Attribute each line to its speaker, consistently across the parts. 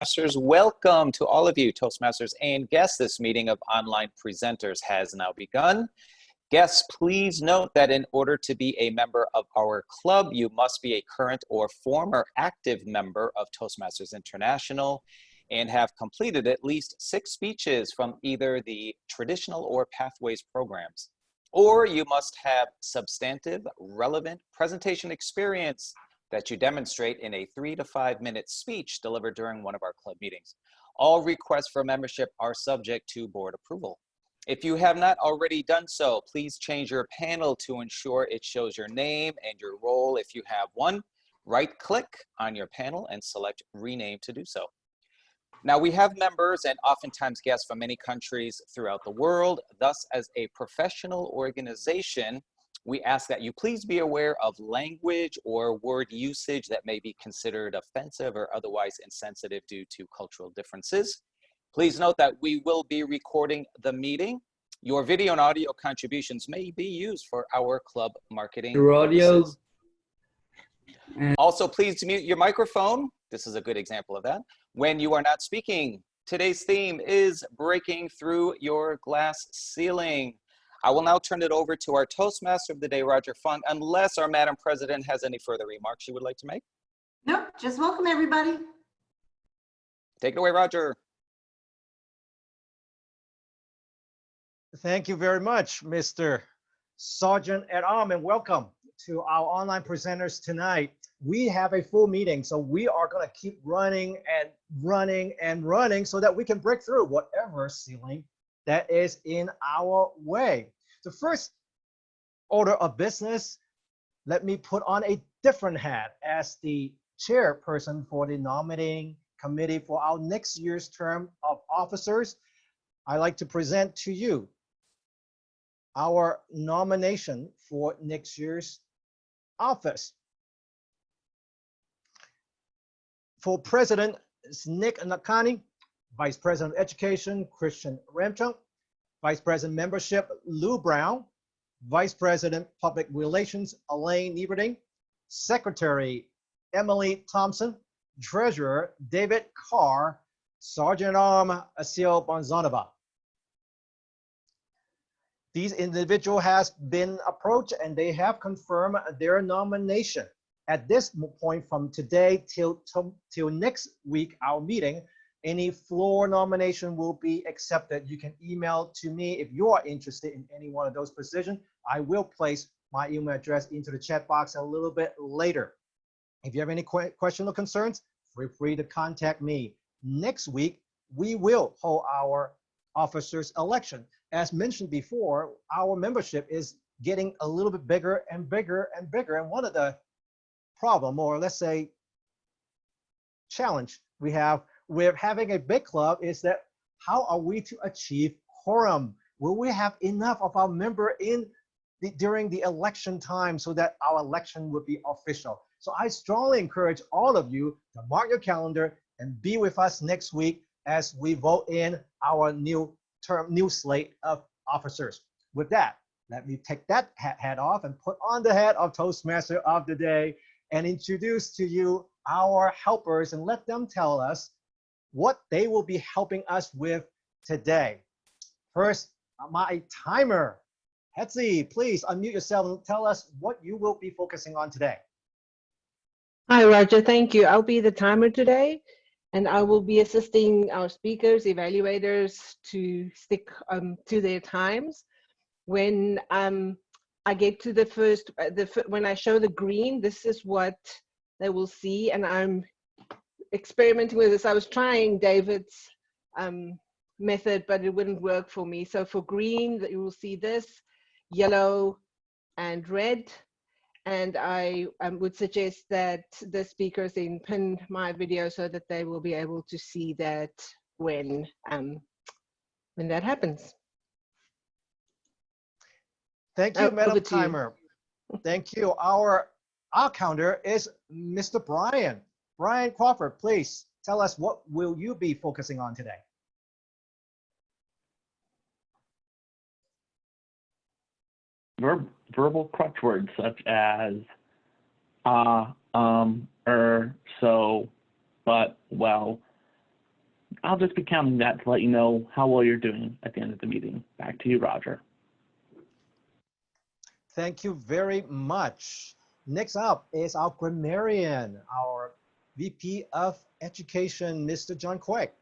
Speaker 1: Toastmasters. Welcome to all of you, Toastmasters and guests. This meeting of online presenters has now begun. Guests, please note that in order to be a member of our club, you must be a current or former active member of Toastmasters International and have completed at least 6 speeches from either the traditional or Pathways programs. Or you must have substantive, relevant presentation experience that you demonstrate in a 3 to 5 minute speech delivered during one of our club meetings. All requests for membership are subject to board approval. If you have not already done so, please change your panel to ensure it shows your name and your role if you have one. Right-click on your panel and select Rename to do so. Now, we have members and oftentimes guests from many countries throughout the world. Thus, as a professional organization, we ask that you please be aware of language or word usage that may be considered offensive or otherwise insensitive due to cultural differences. Please note that we will be recording the meeting. Your video and audio contributions may be used for our club marketing purposes. Also, please mute your microphone. This is a good example of that. When you are not speaking, today's theme is breaking through your glass ceiling. I will now turn it over to our Toastmaster of the day, Roger Funk, unless our Madam President has any further remarks she would like to make.
Speaker 2: Nope, just welcome everybody.
Speaker 1: Take it away, Roger.
Speaker 3: Thank you very much, Mr. Sergeant at Arm, and welcome to our online presenters tonight. We have a full meeting, so we are going to keep running and running and running so that we can break through whatever ceiling that is in our way. The first order of business, let me put on a different hat as the chairperson for the nominating committee for our next year's term of officers. I'd like to present to you our nomination for next year's office. For President, it's Nick Nakani. Vice President of Education, Christian Ramchunk. Vice President Membership, Lou Brown. Vice President Public Relations, Elaine Nieberding. Secretary, Emily Thompson. Treasurer, David Carr. Sergeant at Arm, Asil Bonzanova. These individuals has been approached and they have confirmed their nomination. At this point from today till next week, our meeting, any floor nomination will be accepted. You can email to me if you are interested in any one of those positions. I will place my email address into the chat box a little bit later. If you have any questions or concerns, feel free to contact me. Next week, we will hold our officers election. As mentioned before, our membership is getting a little bit bigger and bigger and bigger. And one of the problem, or let's say challenge we have with having a big club is that how are we to achieve quorum? Will we have enough of our member during the election time so that our election would be official? So I strongly encourage all of you to mark your calendar and be with us next week as we vote in our new slate of officers. With that, let me take that hat off and put on the hat of Toastmaster of the day and introduce to you our helpers and let them tell us what they will be helping us with today. First, my timer. Hetzi, please unmute yourself and tell us what you will be focusing on today.
Speaker 4: Hi, Roger. Thank you. I'll be the timer today, and I will be assisting our speakers, evaluators to stick to their times. When I get to the first, when I show the green, this is what they will see, and I'm experimenting with this. I was trying David's method, but it wouldn't work for me. So for green, you will see this, yellow and red, and I would suggest that the speakers then pin my video so that they will be able to see that when that happens.
Speaker 3: Thank you, Madam Timer. Thank you. Our counter is Mr. Brian. Brian Crawford, please tell us what will you be focusing on today?
Speaker 5: Verbal crutch words such as so, but, well, I'll just be counting that to let you know how well you're doing at the end of the meeting. Back to you, Roger.
Speaker 3: Thank you very much. Next up is our grammarian, our VP of Education, Mr. John Quake.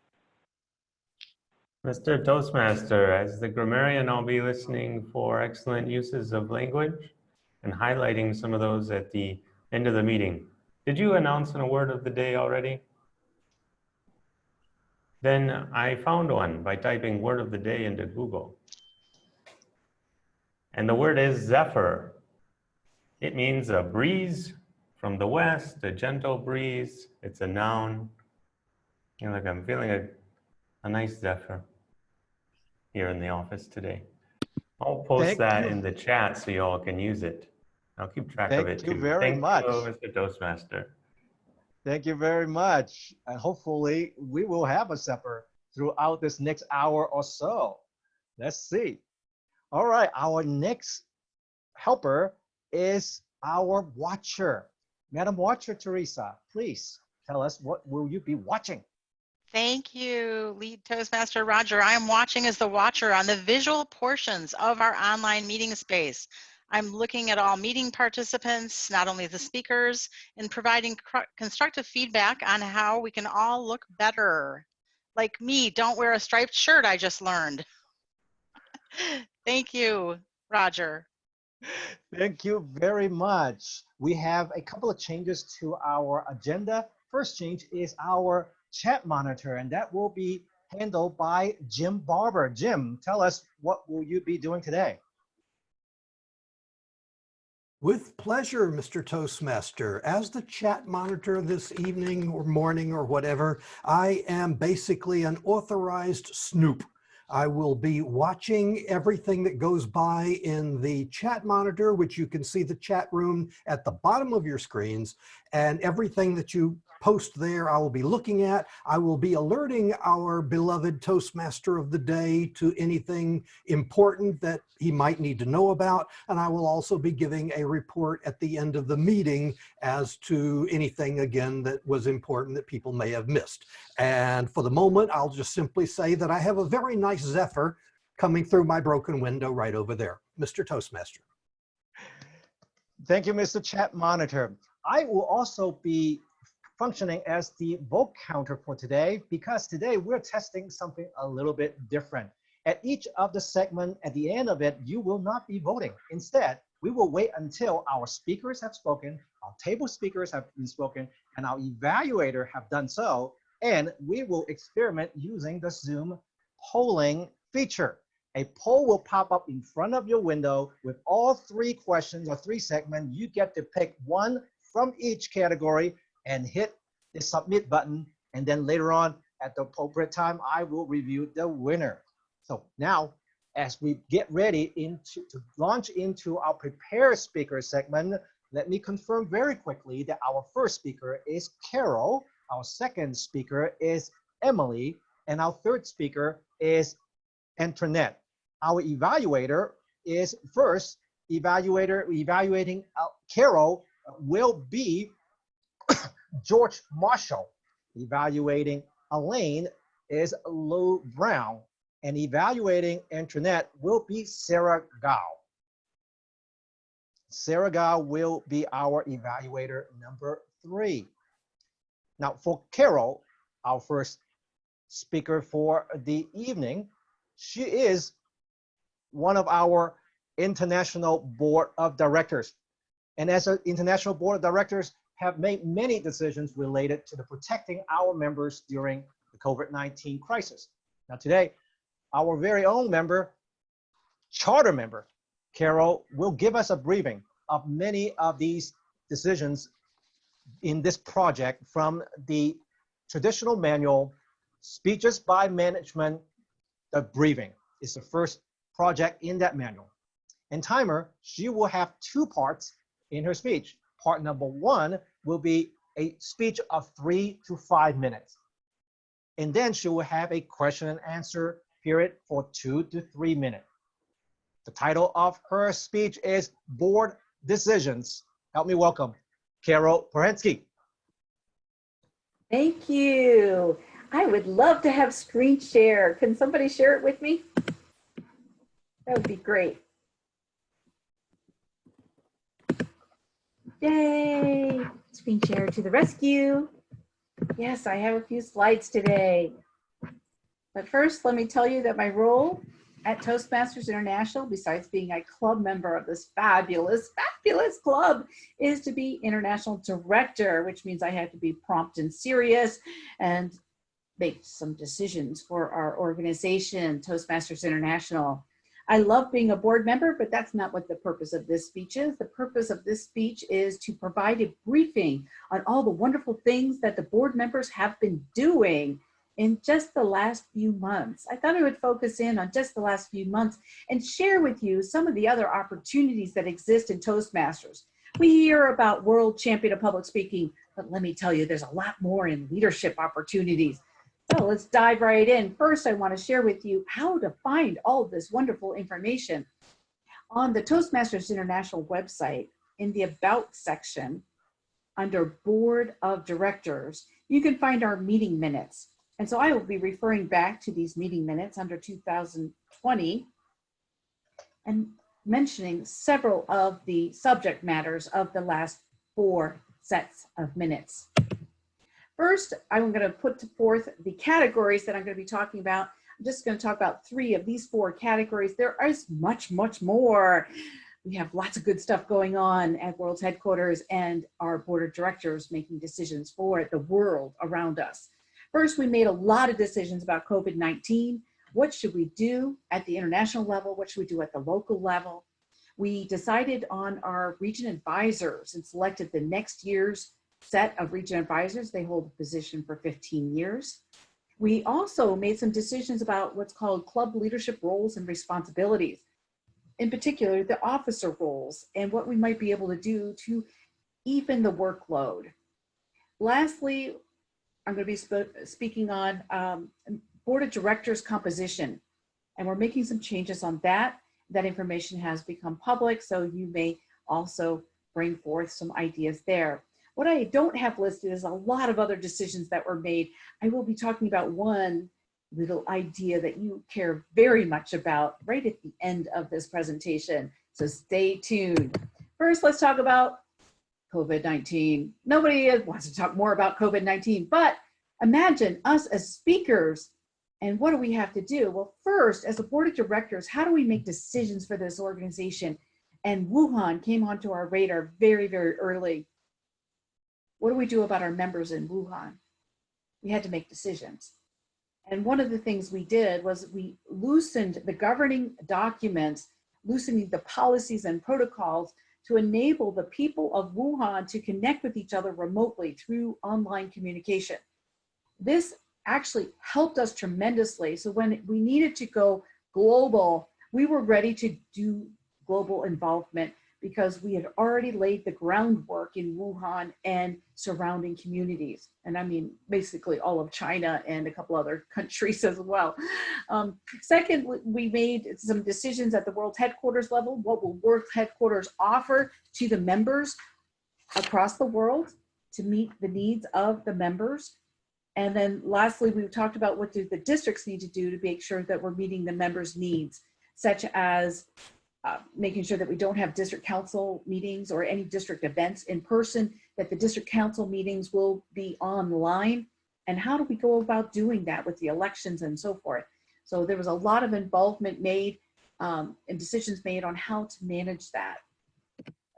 Speaker 6: Mr. Toastmaster, as the grammarian, I'll be listening for excellent uses of language and highlighting some of those at the end of the meeting. Did you announce a word of the day already? Then I found one by typing word of the day into Google. And the word is zephyr. It means a breeze from the west, a gentle breeze. It's a noun. You know, like I'm feeling a nice zephyr here in the office today. I'll post that in the chat so you all can use it. I'll keep track of it too.
Speaker 3: Thank you very much.
Speaker 6: Thank you, Mr. Toastmaster.
Speaker 3: Thank you very much. And hopefully we will have a supper throughout this next hour or so. Let's see. All right, our next helper is our watcher. Madam Watcher Teresa, please tell us what will you be watching?
Speaker 7: Thank you, Lead Toastmaster Roger. I am watching as the watcher on the visual portions of our online meeting space. I'm looking at all meeting participants, not only the speakers, and providing constructive feedback on how we can all look better. Like me, don't wear a striped shirt, I just learned. Thank you, Roger.
Speaker 3: Thank you very much. We have a couple of changes to our agenda. First change is our chat monitor, and that will be handled by Jim Barber. Jim, tell us, what will you be doing today?
Speaker 8: With pleasure, Mr. Toastmaster. As the chat monitor this evening or morning or whatever, I am basically an authorized snoop. I will be watching everything that goes by in the chat monitor, which you can see the chat room at the bottom of your screens, and everything that you post there, I will be looking at. I will be alerting our beloved Toastmaster of the day to anything important that he might need to know about. And I will also be giving a report at the end of the meeting as to anything, again, that was important that people may have missed. And for the moment, I'll just simply say that I have a very nice zephyr coming through my broken window right over there. Mr. Toastmaster.
Speaker 3: Thank you, Mr. Chat Monitor. I will also be functioning as the vote counter for today, because today we're testing something a little bit different. At each of the segment, at the end of it, you will not be voting. Instead, we will wait until our speakers have spoken, our table speakers have been spoken, and our evaluator have done so, and we will experiment using the Zoom polling feature. A poll will pop up in front of your window with all 3 questions or 3 segments. You get to pick one from each category and hit the submit button. And then later on at the appropriate time, I will review the winner. So now, as we get ready to launch into our prepared speaker segment, let me confirm very quickly that our first speaker is Carol, our second speaker is Emily, and our third speaker is Antoinette. Our evaluator is first evaluating Carol will be George Marshall. Evaluating Elaine is Lou Brown, and evaluating Antoinette will be Sarah Gao. Sarah Gao will be our evaluator number 3. Now for Carol, our first speaker for the evening, she is one of our International Board of Directors. And as an International Board of Directors, have made many decisions related to the protecting our members during the COVID-19 crisis. Now today, our very own member, charter member, Carol, will give us a briefing of many of these decisions in this project, from the traditional manual, speeches by management. The briefing is the first project in that manual. And timer, she will have 2 parts in her speech. Part number 1 will be a speech of 3 to 5 minutes. And then she will have a question and answer period for 2 to 3 minutes. The title of her speech is Board Decisions. Help me welcome Carol Porensky.
Speaker 9: Thank you.
Speaker 2: I would love to have screen share. Can somebody share it with me? That would be great. Yay! Screen share to the rescue. Yes, I have a few slides today. But first, let me tell you that my role at Toastmasters International, besides being a club member of this fabulous, fabulous club, is to be international director, which means I have to be prompt and serious and make some decisions for our organization, Toastmasters International. I love being a board member, but that's not what the purpose of this speech is. The purpose of this speech is to provide a briefing on all the wonderful things that the board members have been doing in just the last few months. I thought I would focus in on just the last few months and share with you some of the other opportunities that exist in Toastmasters. We hear about world champion of public speaking, but let me tell you, there's a lot more in leadership opportunities. So let's dive right in. First, I want to share with you how to find all this wonderful information. On the Toastmasters International website, in the About section, under Board of Directors, you can find our meeting minutes. And so I will be referring back to these meeting minutes under 2020 and mentioning several of the subject matters of the last 4 sets of minutes. First, I'm going to put forth the categories that I'm going to be talking about. I'm just going to talk about 3 of these 4 categories. There is much, much more. We have lots of good stuff going on at World's headquarters and our board of directors making decisions for the world around us. First, we made a lot of decisions about COVID-19. What should we do at the international level? What should we do at the local level? We decided on our region advisors and selected the next year's set of region advisors. They hold a position for 15 years. We also made some decisions about what's called club leadership roles and responsibilities. In particular, the officer roles and what we might be able to do to even the workload. Lastly, I'm going to be speaking on board of directors composition, and we're making some changes on that. That information has become public, so you may also bring forth some ideas there. What I don't have listed is a lot of other decisions that were made. I will be talking about one little idea that you care very much about right at the end of this presentation, so stay tuned. First, let's talk about COVID-19. Nobody wants to talk more about COVID-19, but imagine us as speakers, and what do we have to do? Well, first, as a board of directors, how do we make decisions for this organization? And Wuhan came onto our radar very, very early. What do we do about our members in Wuhan? We had to make decisions. And one of the things we did was we loosened the governing documents, loosening the policies and protocols to enable the people of Wuhan to connect with each other remotely through online communication. This actually helped us tremendously. So when we needed to go global, we were ready to do global involvement because we had already laid the groundwork in Wuhan and surrounding communities. And I mean, basically all of China and a couple other countries as well. Second, we made some decisions at the World Headquarters level. What will World Headquarters offer to the members across the world to meet the needs of the members? And then lastly, we talked about what do the districts need to do to make sure that we're meeting the members' needs, such as making sure that we don't have district council meetings or any district events in person, that the district council meetings will be online. And how do we go about doing that with the elections and so forth? So there was a lot of involvement made and decisions made on how to manage that.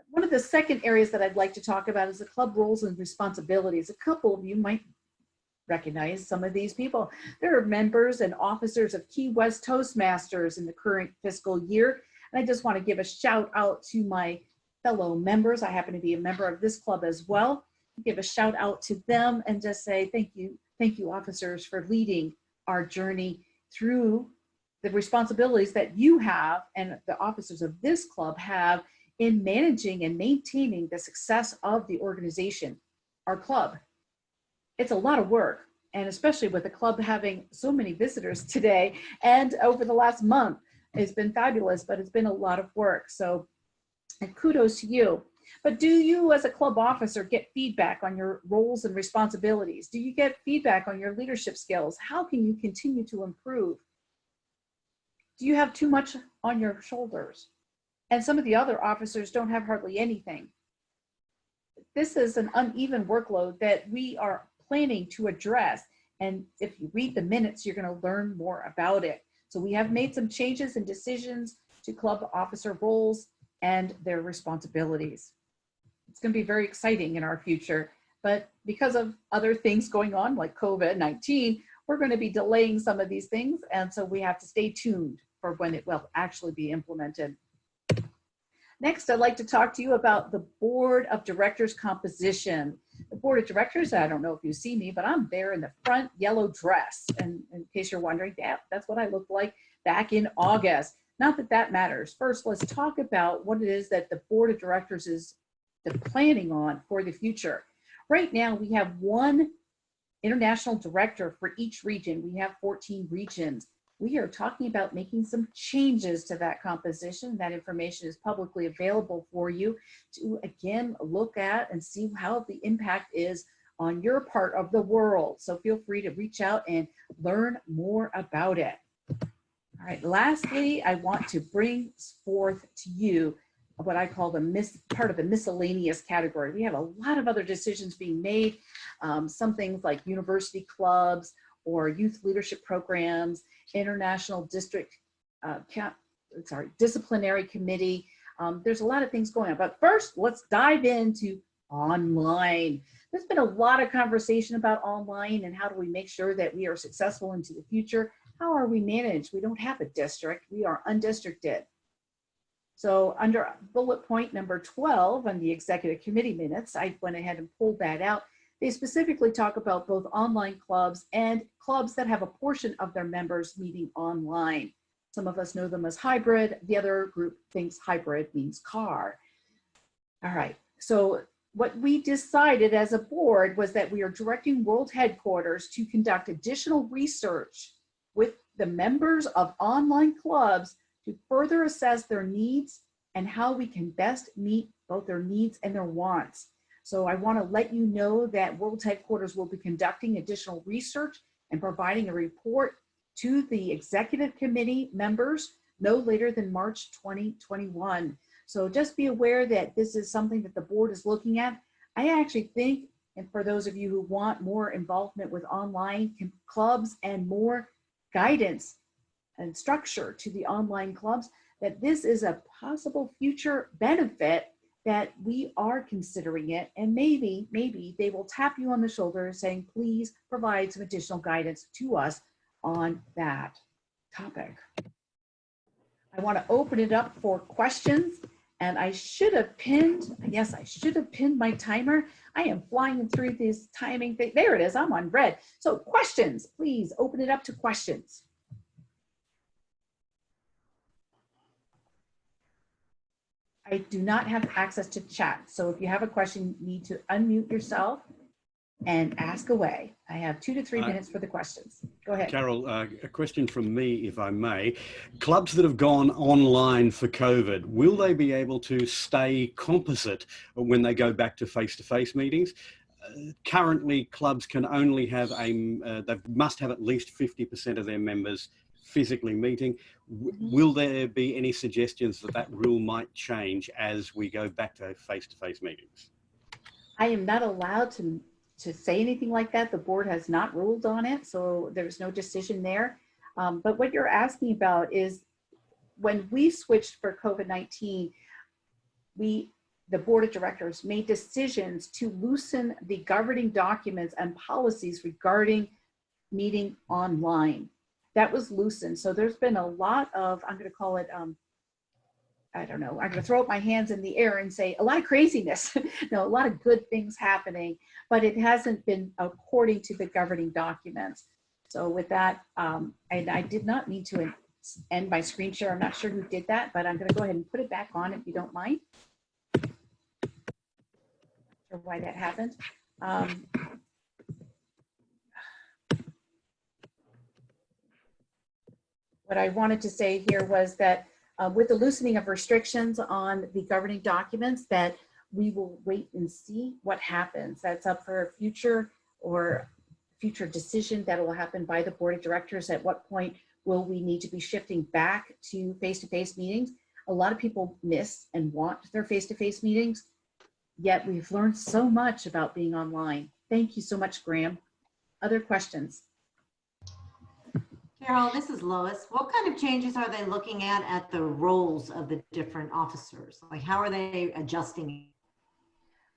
Speaker 2: One of the second areas that I'd like to talk about is the club roles and responsibilities. A couple of you might recognize some of these people. There are members and officers of Key West Toastmasters in the current fiscal year. And I just want to give a shout out to my fellow members. I happen to be a member of this club as well. Give a shout out to them and just say thank you officers for leading our journey through the responsibilities that you have and the officers of this club have in managing and maintaining the success of the organization, our club. It's a lot of work, and especially with the club having so many visitors today and over the last month. It's been fabulous, but it's been a lot of work. So kudos to you. But do you as a club officer get feedback on your roles and responsibilities? Do you get feedback on your leadership skills? How can you continue to improve? Do you have too much on your shoulders? And some of the other officers don't have hardly anything. This is an uneven workload that we are planning to address. And if you read the minutes, you're going to learn more about it. So we have made some changes and decisions to club officer roles and their responsibilities. It's going to be very exciting in our future, but because of other things going on like COVID-19, we're going to be delaying some of these things. And so we have to stay tuned for when it will actually be implemented. Next, I'd like to talk to you about the board of directors composition. The board of directors, I don't know if you see me, but I'm there in the front yellow dress. And in case you're wondering, yeah, that's what I looked like back in August. Not that that matters. First, let's talk about what it is that the board of directors is planning on for the future. Right now, we have one international director for each region. We have 14 regions. We are talking about making some changes to that composition. That information is publicly available for you to, again, look at and see how the impact is on your part of the world. So feel free to reach out and learn more about it. All right, lastly, I want to bring forth to you what I call the part of the miscellaneous category. We have a lot of other decisions being made, some things like university clubs or youth leadership programs, international district, disciplinary committee. There's a lot of things going on, but first let's dive into online. There's been a lot of conversation about online and how do we make sure that we are successful into the future. How are we managed? We don't have a district, we are undistricted. So under bullet point number 12 on the executive committee minutes, I went ahead and pulled that out. They specifically talk about both online clubs and clubs that have a portion of their members meeting online. Some of us know them as hybrid. The other group thinks hybrid means car. All right, so what we decided as a board was that we are directing World Headquarters to conduct additional research with the members of online clubs to further assess their needs and how we can best meet both their needs and their wants. So I want to let you know that World Headquarters will be conducting additional research and providing a report to the executive committee members no later than March 2021. So just be aware that this is something that the board is looking at. I actually think, and for those of you who want more involvement with online clubs and more guidance and structure to the online clubs, that this is a possible future benefit that we are considering it. And maybe they will tap you on the shoulder saying, please provide some additional guidance to us on that topic. I want to open it up for questions. And I should have pinned, yes, I should have pinned my timer. I am flying through this timing thing. There it is, I'm on red. So questions, please open it up to questions. I do not have access to chat. So if you have a question, you need to unmute yourself and ask away. I have 2 to 3 minutes for the questions. Go ahead.
Speaker 9: Carol, a question from me, if I may. Clubs that have gone online for COVID, will they be able to stay composite when they go back to face-to-face meetings? Currently, clubs can only have they must have at least 50% of their members physically meeting. Will there be any suggestions that that rule might change as we go back to face-to-face meetings?
Speaker 2: I am not allowed to say anything like that. The board has not ruled on it, so there's no decision there. But what you're asking about is when we switched for COVID-19, the board of directors made decisions to loosen the governing documents and policies regarding meeting online. That was loosened. So there's been a lot of, I'm going to call it, I don't know, I'm going to throw up my hands in the air and say a lot of craziness. No, a lot of good things happening, but it hasn't been according to the governing documents. So with that, and I did not mean to end my screen share. I'm not sure who did that, but I'm going to go ahead and put it back on if you don't mind. Not sure why that happened. What I wanted to say here was that with the loosening of restrictions on the governing documents, that we will wait and see what happens. That's up for a future decision that will happen by the board of directors. At what point will we need to be shifting back to face-to-face meetings? A lot of people miss and want their face-to-face meetings, yet we've learned so much about being online. Thank you so much, Graham. Other questions?
Speaker 10: Carol, this is Lois. What kind of changes are they looking at the roles of the different officers? Like, how are they adjusting?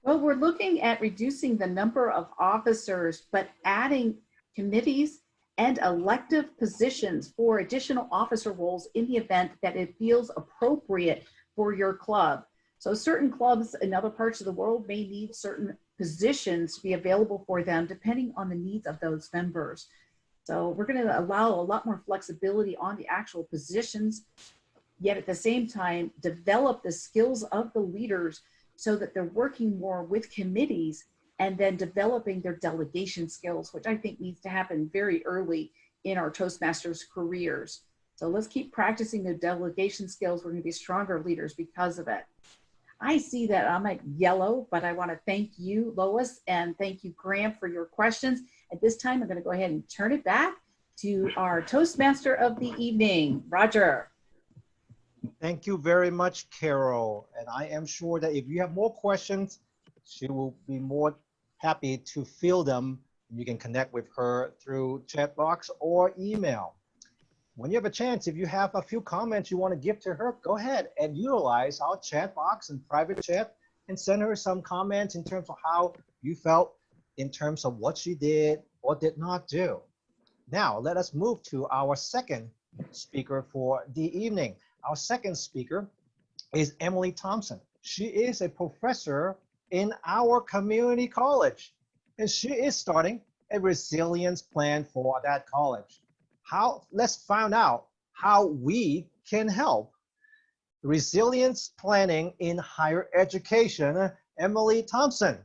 Speaker 2: Well, we're looking at reducing the number of officers, but adding committees and elective positions for additional officer roles in the event that it feels appropriate for your club. So certain clubs in other parts of the world may need certain positions to be available for them depending on the needs of those members. So we're going to allow a lot more flexibility on the actual positions, yet at the same time, develop the skills of the leaders so that they're working more with committees and then developing their delegation skills, which I think needs to happen very early in our Toastmasters careers. So let's keep practicing the delegation skills. We're going to be stronger leaders because of it. I see that I'm at yellow, but I want to thank you, Lois, and thank you, Graham, for your questions. At this time, I'm going to go ahead and turn it back to our Toastmaster of the evening, Roger.
Speaker 3: Thank you very much, Carol. And I am sure that if you have more questions, she will be more happy to field them. You can connect with her through chat box or email. When you have a chance, if you have a few comments you want to give to her, go ahead and utilize our chat box and private chat and send her some comments in terms of how you felt in terms of what she did or did not do. Now, let us move to our second speaker for the evening. Our second speaker is Emily Thompson. She is a professor in our community college, and she is starting a resilience plan for that college. Let's find out how we can help. Resilience planning in higher education, Emily Thompson.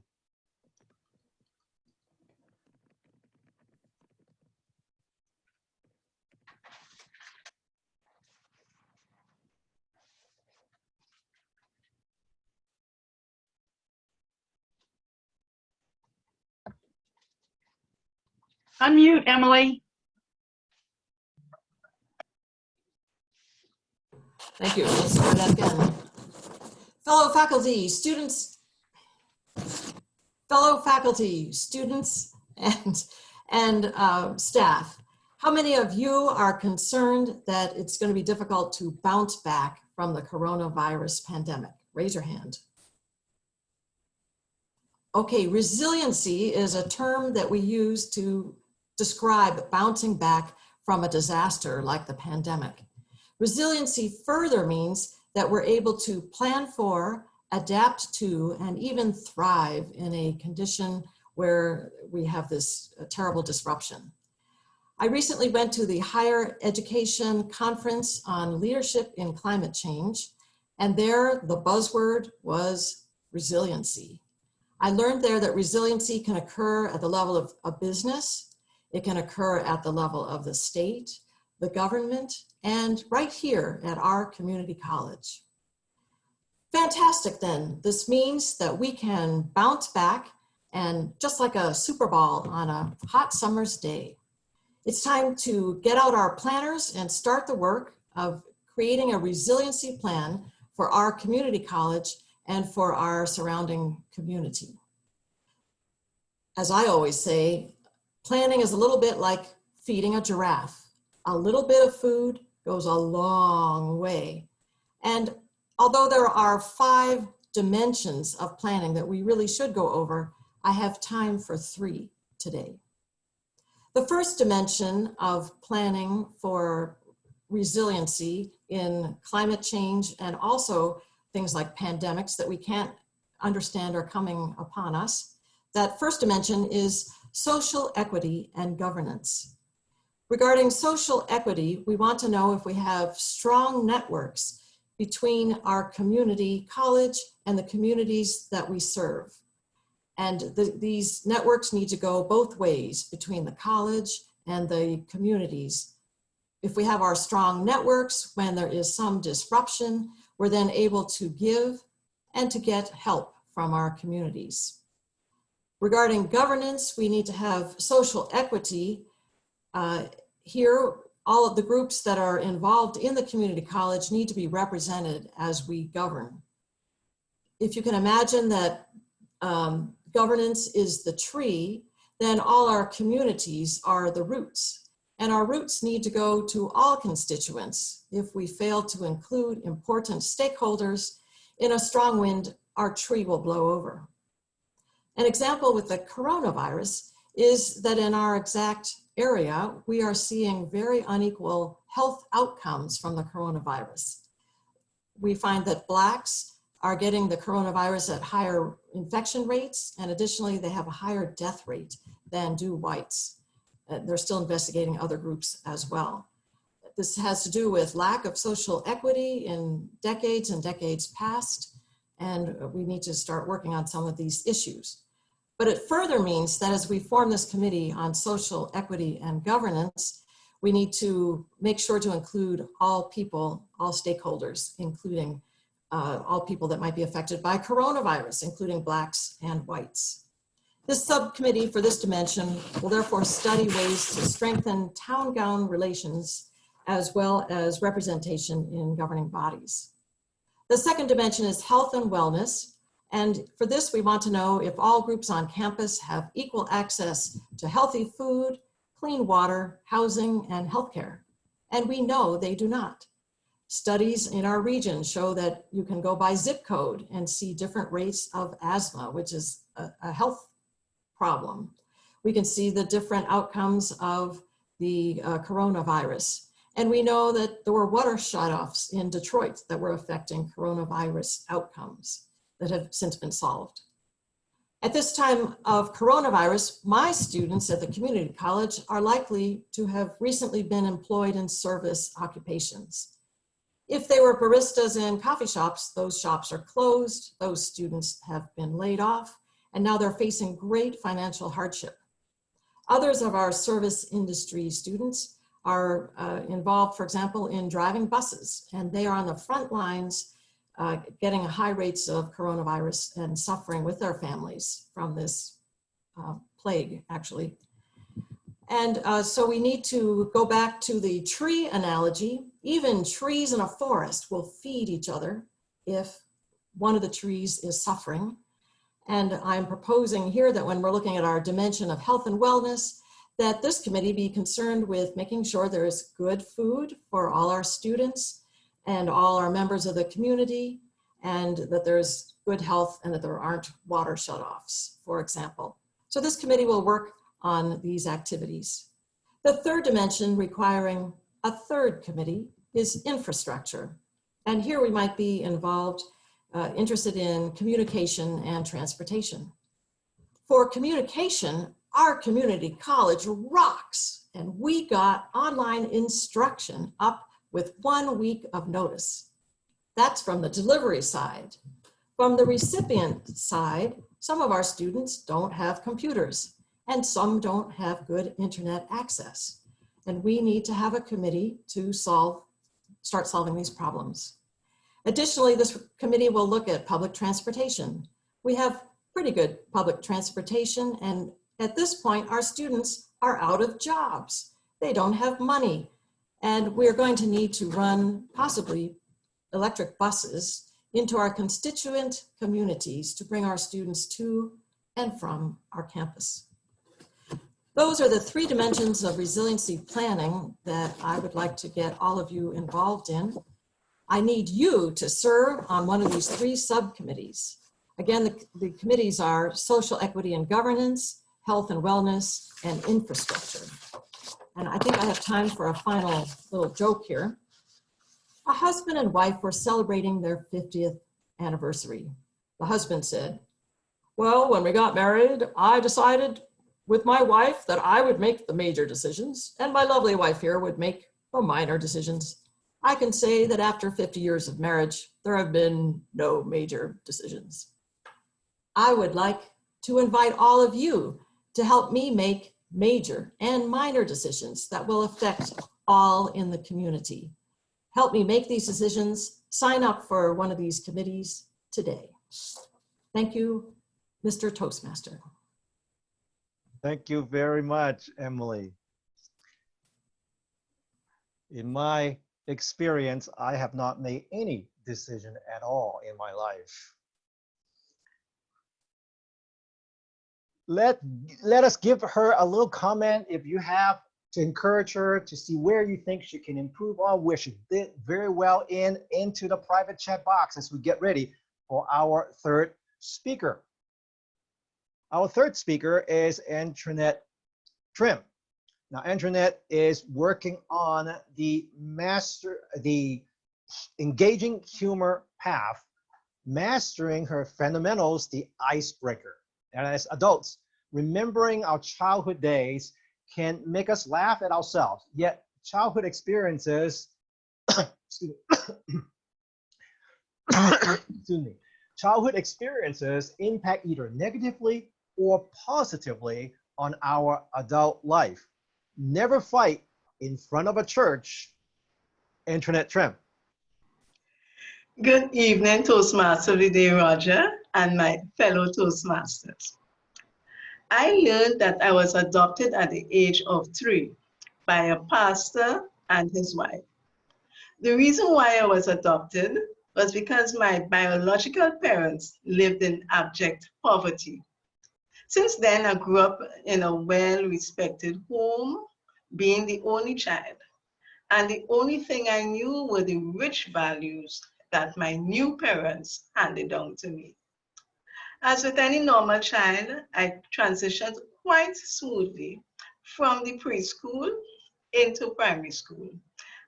Speaker 11: Unmute, Emily.
Speaker 12: Thank you. Let's start that again. Fellow faculty, students, and staff, how many of you are concerned that it's going to be difficult to bounce back from the coronavirus pandemic? Raise your hand. Okay, resiliency is a term that we use to describe bouncing back from a disaster like the pandemic. Resiliency further means that we're able to plan for, adapt to, and even thrive in a condition where we have this terrible disruption. I recently went to the Higher Education Conference on Leadership in Climate Change, and there the buzzword was resiliency. I learned there that resiliency can occur at the level of a business, it can occur at the level of the state, the government, and right here at our community college. Fantastic then. This means that we can bounce back and just like a Super Bowl on a hot summer's day. It's time to get out our planners and start the work of creating a resiliency plan for our community college and for our surrounding community. As I always say, planning is a little bit like feeding a giraffe. A little bit of food goes a long way. And although there are 5 dimensions of planning that we really should go over, I have time for 3 today. The first dimension of planning for resiliency in climate change and also things like pandemics that we can't understand are coming upon us, that first dimension is social equity and governance. Regarding social equity, we want to know if we have strong networks between our community college and the communities that we serve. And these networks need to go both ways between the college and the communities. If we have our strong networks, when there is some disruption, we're then able to give and to get help from our communities. Regarding governance, we need to have social equity. Here, all of the groups that are involved in the community college need to be represented as we govern. If you can imagine that governance is the tree, then all our communities are the roots. And our roots need to go to all constituents. If we fail to include important stakeholders, in a strong wind, our tree will blow over. An example with the coronavirus is that in our exact area, we are seeing very unequal health outcomes from the coronavirus. We find that Blacks are getting the coronavirus at higher infection rates, and additionally, they have a higher death rate than do whites. They're still investigating other groups as well. This has to do with lack of social equity in decades and decades past, and we need to start working on some of these issues. But it further means that as we form this committee on social equity and governance, we need to make sure to include all people, all stakeholders, including all people that might be affected by coronavirus, including Blacks and whites. This subcommittee for this dimension will therefore study ways to strengthen town-gown relations as well as representation in governing bodies. The second dimension is health and wellness. And for this, we want to know if all groups on campus have equal access to healthy food, clean water, housing, and healthcare. And we know they do not. Studies in our region show that you can go by zip code and see different rates of asthma, which is a health problem. We can see the different outcomes of the coronavirus. And we know that there were water shutoffs in Detroit that were affecting coronavirus outcomes that have since been solved. At this time of coronavirus, my students at the community college are likely to have recently been employed in service occupations. If they were baristas in coffee shops, those shops are closed, those students have been laid off, and now they're facing great financial hardship. Others of our service industry students are involved, for example, in driving buses, and they are on the front lines getting high rates of coronavirus and suffering with their families from this plague, actually. And so we need to go back to the tree analogy. Even trees in a forest will feed each other if one of the trees is suffering. And I'm proposing here that when we're looking at our dimension of health and wellness, that this committee be concerned with making sure there is good food for all our students and all our members of the community, and that there's good health and that there aren't water shutoffs, for example. So this committee will work on these activities. The third dimension requiring a third committee is infrastructure. And here we might be involved, interested in communication and transportation. For communication, our community college rocks, and we got online instruction up with 1 week of notice. That's from the delivery side. From the recipient side, some of our students don't have computers and some don't have good internet access. And we need to have a committee to start solving these problems. Additionally, this committee will look at public transportation. We have pretty good public transportation, and at this point, our students are out of jobs. They don't have money. And we're going to need to run possibly electric buses into our constituent communities to bring our students to and from our campus. Those are the three dimensions of resiliency planning that I would like to get all of you involved in. I need you to serve on one of these three subcommittees. Again, the committees are social equity and governance, health and wellness, and infrastructure. And I think I have time for a final little joke here. A husband and wife were celebrating their 50th anniversary. The husband said, "Well, when we got married, I decided with my wife that I would make the major decisions and my lovely wife here would make the minor decisions. I can say that after 50 years of marriage, there have been no major decisions." I would like to invite all of you to help me make major and minor decisions that will affect all in the community. Help me make these decisions. Sign up for one of these committees today. Thank you, Mr. Toastmaster.
Speaker 3: Thank you very much, Emily. In my experience, I have not made any decision at all in my life. Let us give her a little comment if you have, to encourage her to see where you think she can improve on, where she did very well into the private chat box as we get ready for our third speaker. Our third speaker is Antoinette Trim. Now, Antoinette is working on the engaging humor path, mastering her fundamentals, the icebreaker. And as adults, remembering our childhood days can make us laugh at ourselves, yet childhood experiences, excuse me, childhood experiences impact either negatively or positively on our adult life. Never fight in front of a church. Antoinette Trim.
Speaker 13: Good evening, Toastmaster of the Day, Roger, and my fellow Toastmasters. I learned that I was adopted at the age of 3 by a pastor and his wife. The reason why I was adopted was because my biological parents lived in abject poverty. Since then, I grew up in a well-respected home, being the only child. And the only thing I knew were the rich values that my new parents handed down to me. As with any normal child, I transitioned quite smoothly from the preschool into primary school.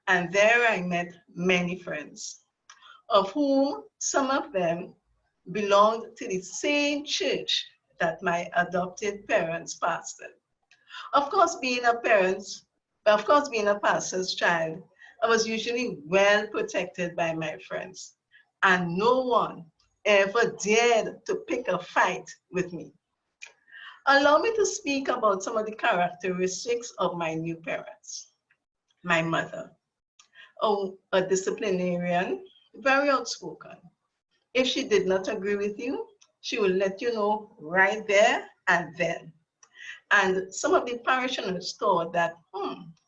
Speaker 13: And there I met many friends, of whom some of them belonged to the same church that my adopted parents pastored. Of course, being a pastor's child, I was usually well protected by my friends, and no one ever dared to pick a fight with me. Allow me to speak about some of the characteristics of my new parents. My mother, a disciplinarian, very outspoken. If she did not agree with you, she will let you know right there and then. And some of the parishioners thought that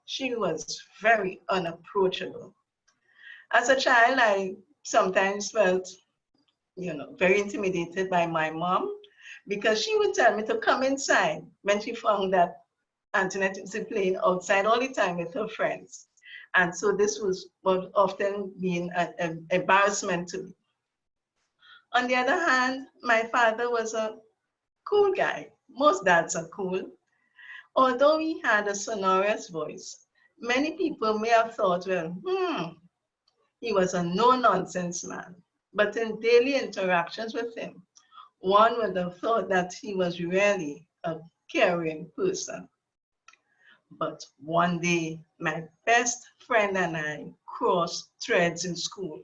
Speaker 13: she was very unapproachable. As a child, I sometimes felt, very intimidated by my mom, because she would tell me to come inside when she found that Antoinette was playing outside all the time with her friends. And so this was often being an embarrassment to me. On the other hand, my father was a cool guy. Most dads are cool. Although he had a sonorous voice, many people may have thought, well, he was a no-nonsense man. But in daily interactions with him, one would have thought that he was really a caring person. But one day, my best friend and I crossed threads in school.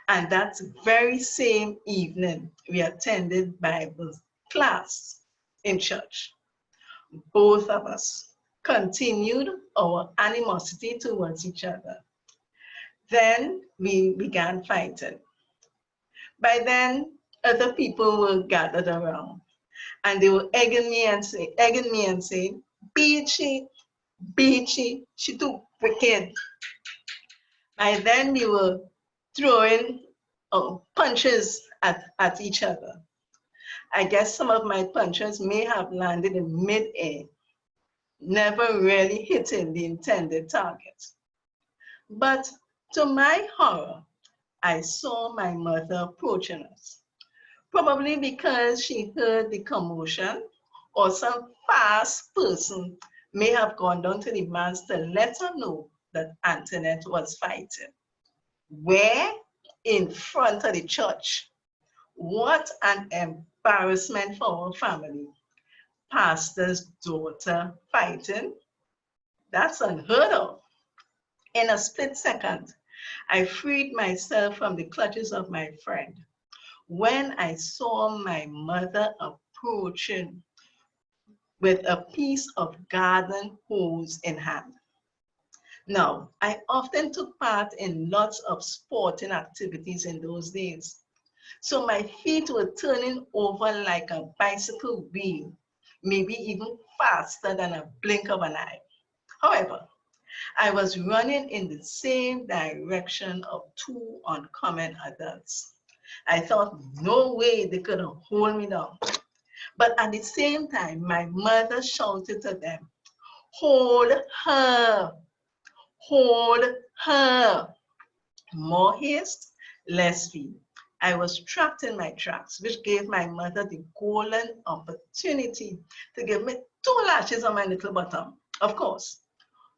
Speaker 13: And that very same evening, we attended Bible class in church. Both of us continued our animosity towards each other. Then we began fighting. By then, other people were gathered around, and they were egging me and saying, beat she, she too wicked. By then, we were throwing punches at each other. I guess some of my punches may have landed in mid-air, never really hitting the intended target. But to my horror, I saw my mother approaching us, probably because she heard the commotion, or some fast person may have gone down to the manse to let her know that Antoinette was fighting. Where? In front of the church. What an embarrassment for our family. Pastor's daughter fighting? That's unheard of. In a split second, I freed myself from the clutches of my friend when I saw my mother approaching with a piece of garden hose in hand. Now, I often took part in lots of sporting activities in those days. So my feet were turning over like a bicycle wheel, maybe even faster than a blink of an eye. However, I was running in the same direction of two uncommon adults. I thought no way they could hold me down. But at the same time, my mother shouted to them, hold her, hold her. More haste, less speed. I was trapped in my tracks, which gave my mother the golden opportunity to give me 2 lashes on my little bottom. Of course,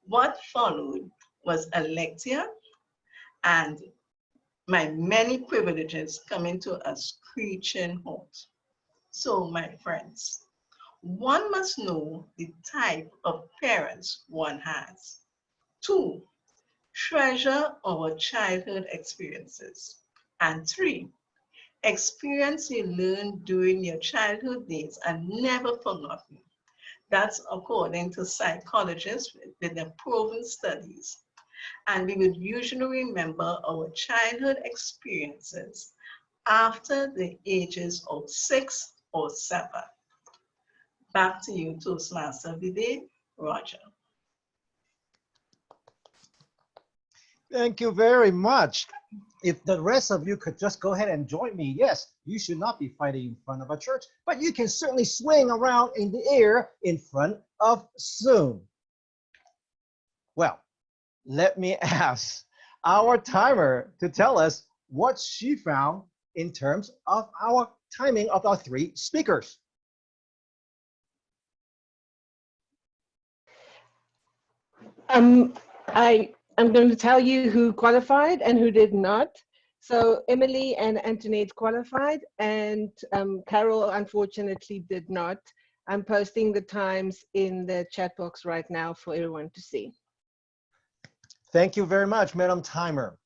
Speaker 13: what followed was a lecture and my many privileges coming to a screeching halt. So, my friends, one must know the type of parents one has. 2, treasure our childhood experiences. And 3, experience you learned during your childhood days and never forgotten. That's according to psychologists with their proven studies. And we would usually remember our childhood experiences after the ages of 6 or 7. Back to you, Toastmaster of the Day, Roger.
Speaker 3: Thank you very much. If the rest of you could just go ahead and join me. Yes, you should not be fighting in front of a church, but you can certainly swing around in the air in front of Zoom. Well, let me ask our timer to tell us what she found in terms of our timing of our 3 speakers.
Speaker 4: I'm going to tell you who qualified and who did not. So Emily and Antoinette qualified, and Carol unfortunately did not. I'm posting the times in the chat box right now for everyone to see.
Speaker 3: Thank you very much, Madam Timer.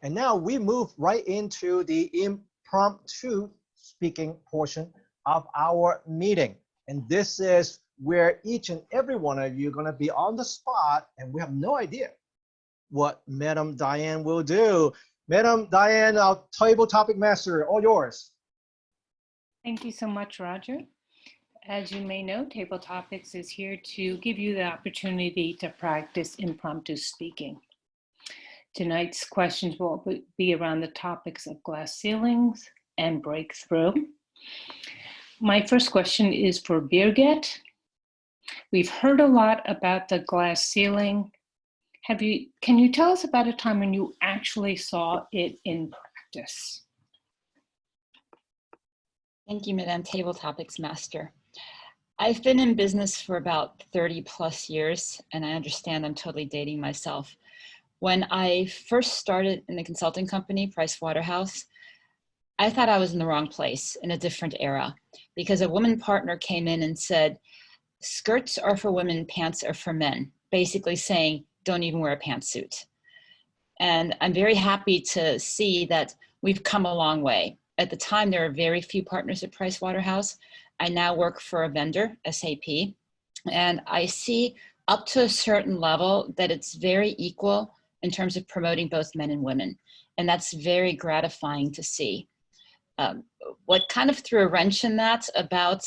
Speaker 3: And now we move right into the impromptu speaking portion of our meeting. And this is where each and every one of you are going to be on the spot, and we have no idea what Madam Diane will do. Madam Diane, our table topic master, all yours.
Speaker 14: Thank you so much, Roger. As you may know, Table Topics is here to give you the opportunity to practice impromptu speaking. Tonight's questions will be around the topics of glass ceilings and breakthrough. My first question is for Birgit. We've heard a lot about the glass ceiling. Can you tell us about a time when you actually saw it in practice?
Speaker 15: Thank you, Madam Table Topics Master. I've been in business for about 30 plus years, and I understand I'm totally dating myself. When I first started in the consulting company, Price Waterhouse, I thought I was in the wrong place, in a different era, because a woman partner came in and said, skirts are for women, pants are for men, basically saying, don't even wear a pantsuit. And I'm very happy to see that we've come a long way. At the time, there were very few partners at Price Waterhouse. I now work for a vendor, SAP, and I see up to a certain level that it's very equal in terms of promoting both men and women. And that's very gratifying to see. What kind of threw a wrench in that about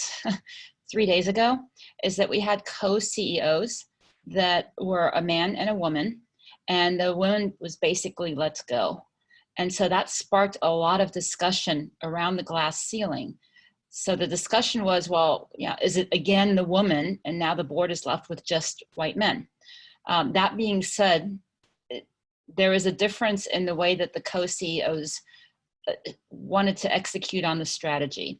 Speaker 15: 3 days ago is that we had co-CEOs that were a man and a woman, and the woman was basically let's go. And so that sparked a lot of discussion around the glass ceiling. So the discussion was, well, yeah, is it again the woman, and now the board is left with just white men? That being said, there is a difference in the way that the co-CEOs wanted to execute on the strategy.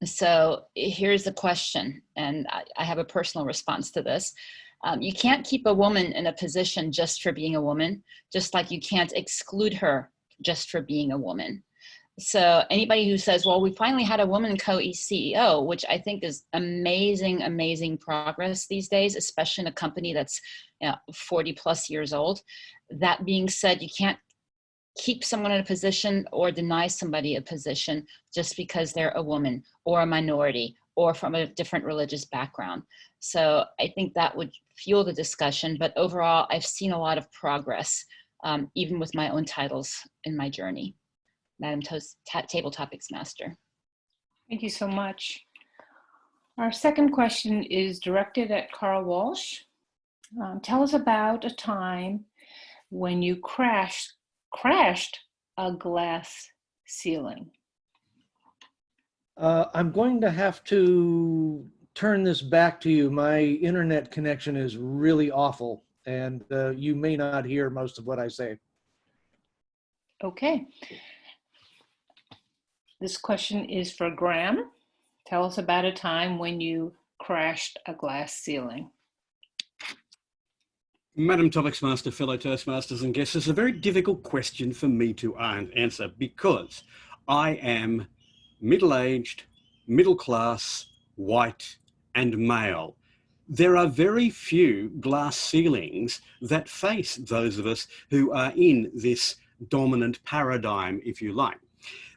Speaker 15: So here's the question, and I have a personal response to this. You can't keep a woman in a position just for being a woman, just like you can't exclude her just for being a woman. So anybody who says, well, we finally had a woman co-CEO, which I think is amazing, amazing progress these days, especially in a company that's 40 plus years old. That being said, you can't keep someone in a position or deny somebody a position just because they're a woman or a minority or from a different religious background. So I think that would fuel the discussion, but overall, I've seen a lot of progress, even with my own titles in my journey. Madam Table Topics Master.
Speaker 14: Thank you so much. Our second question is directed at Carl Walsh. Tell us about a time when you crashed a glass ceiling.
Speaker 3: I'm going to have to turn this back to you. My internet connection is really awful, and you may not hear most of what I say.
Speaker 14: Okay. This question is for Graham. Tell us about a time when you crashed a glass ceiling.
Speaker 9: Madam Topics Master, fellow Toastmasters and guests, it's a very difficult question for me to answer because I am middle-aged, middle class, white and male. There are very few glass ceilings that face those of us who are in this dominant paradigm, if you like.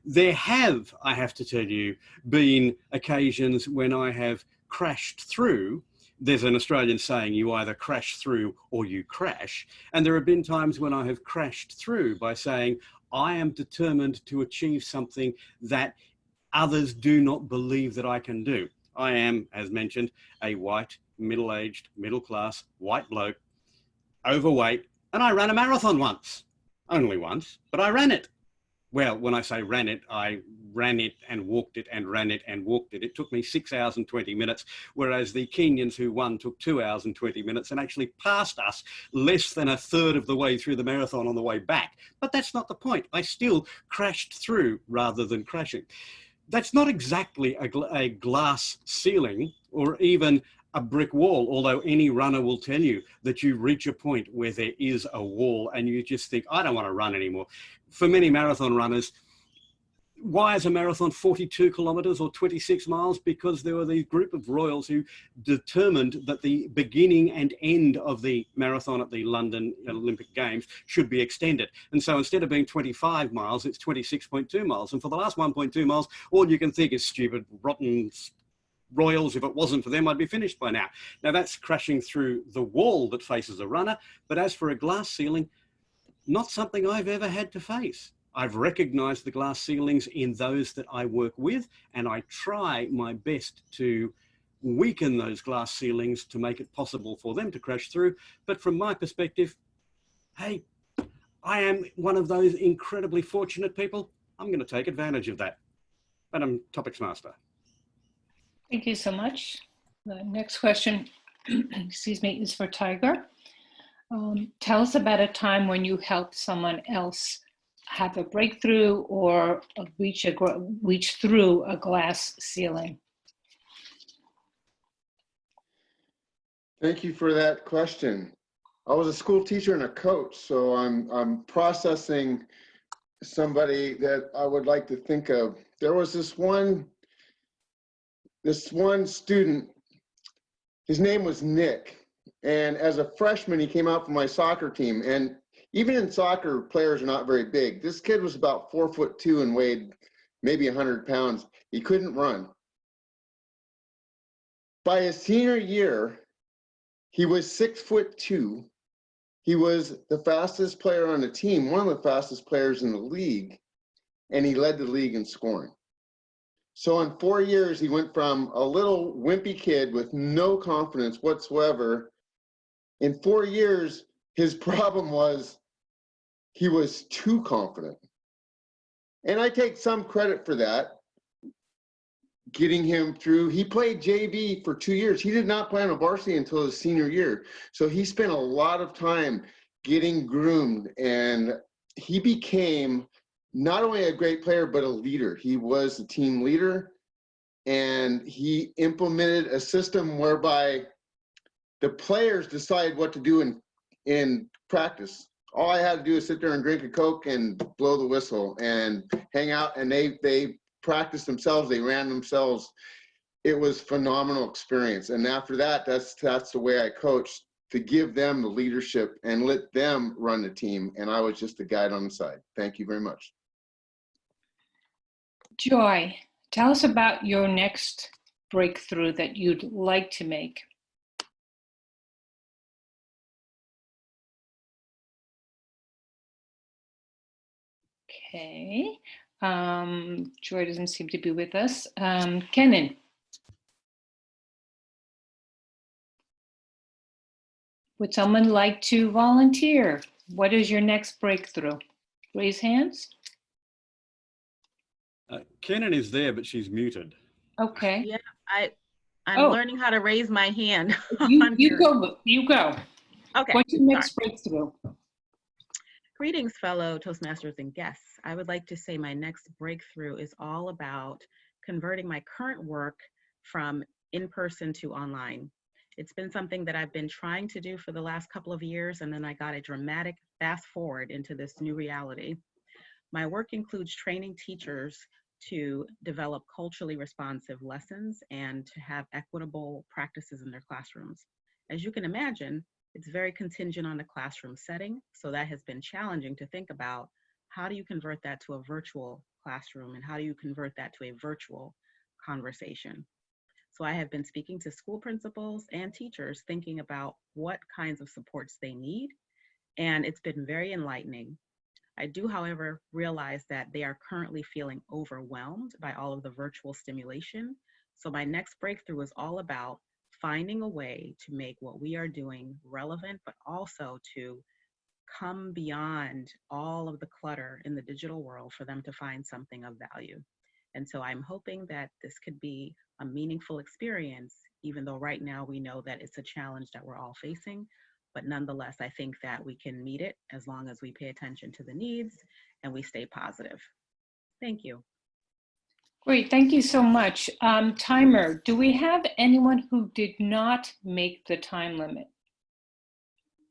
Speaker 9: There have, I have to tell you, been occasions when I have crashed through. There's an Australian saying, you either crash through or you crash. And there have been times when I have crashed through by saying, I am determined to achieve something that others do not believe that I can do. I am, as mentioned, a white, middle-aged, middle-class, white bloke, overweight, and I ran a marathon once. Only once, but I ran it. Well, when I say ran it, I ran it and walked it and ran it and walked it. It took me 6 hours and 20 minutes, whereas the Kenyans who won took 2 hours and 20 minutes and actually passed us less than a third of the way through the marathon on the way back. But that's not the point. I still crashed through rather than crashing. That's not exactly a glass ceiling or even a brick wall, although any runner will tell you that you reach a point where there is a wall and you just think, I don't want to run anymore. For many marathon runners, why is a marathon 42 kilometers or 26 miles? Because there were these group of royals who determined that the beginning and end of the marathon at the London Olympic Games should be extended. And so instead of being 25 miles, it's 26.2 miles. And for the last 1.2 miles, all you can think is stupid, rotten royals. If it wasn't for them, I'd be finished by now. Now that's crashing through the wall that faces a runner. But as for a glass ceiling, not something I've ever had to face. I've recognized the glass ceilings in those that I work with, and I try my best to weaken those glass ceilings to make it possible for them to crash through. But from my perspective, hey, I am one of those incredibly fortunate people. I'm going to take advantage of that. Madam Topics Master.
Speaker 14: Thank you so much. The next question, excuse me, is for Tiger. Tell us about a time when you helped someone else have a breakthrough or reach through a glass ceiling.
Speaker 16: Thank you for that question. I was a school teacher and a coach, so I'm processing somebody that I would like to think of. There was this one student, his name was Nick, and as a freshman he came out for my soccer team, and even in soccer, players are not very big. This kid was about 4'2" and weighed maybe 100 pounds. He couldn't run. By his senior year, he was 6'2". He was the fastest player on the team, one of the fastest players in the league, and he led the league in scoring. So in 4 years, he went from a little wimpy kid with no confidence whatsoever. In 4 years, his problem was he was too confident. And I take some credit for that, getting him through. He played JV for 2 years. He did not play on a varsity until his senior year. So he spent a lot of time getting groomed, and he became not only a great player, but a leader. He was the team leader, and he implemented a system whereby the players decide what to do in practice. All I had to do is sit there and drink a Coke and blow the whistle and hang out, and they practiced themselves, they ran themselves. It was a phenomenal experience. And after that, that's the way I coached, to give them the leadership and let them run the team. And I was just a guide on the side. Thank you very much.
Speaker 14: Joy, tell us about your next breakthrough that you'd like to make. Okay, Joy doesn't seem to be with us. Kenan, would someone like to volunteer? What is your next breakthrough? Raise hands.
Speaker 9: Kenan is there, but she's muted.
Speaker 14: Okay.
Speaker 17: Yeah, I'm learning how to raise my hand.
Speaker 14: You go. You go.
Speaker 17: Okay.
Speaker 14: What's your next breakthrough?
Speaker 17: Greetings, fellow Toastmasters and guests. I would like to say my next breakthrough is all about converting my current work from in-person to online. It's been something that I've been trying to do for the last couple of years, and then I got a dramatic fast forward into this new reality. My work includes training teachers to develop culturally responsive lessons and to have equitable practices in their classrooms. As you can imagine, it's very contingent on the classroom setting, so that has been challenging to think about. How do you convert that to a virtual classroom, and how do you convert that to a virtual conversation? So I have been speaking to school principals and teachers thinking about what kinds of supports they need, and it's been very enlightening. I do, however, realize that they are currently feeling overwhelmed by all of the virtual stimulation. So my next breakthrough is all about finding a way to make what we are doing relevant, but also to come beyond all of the clutter in the digital world for them to find something of value. And so I'm hoping that this could be a meaningful experience, even though right now we know that it's a challenge that we're all facing. But nonetheless, I think that we can meet it as long as we pay attention to the needs and we stay positive. Thank you.
Speaker 14: Great, thank you so much. Timer, do we have anyone who did not make the time limit?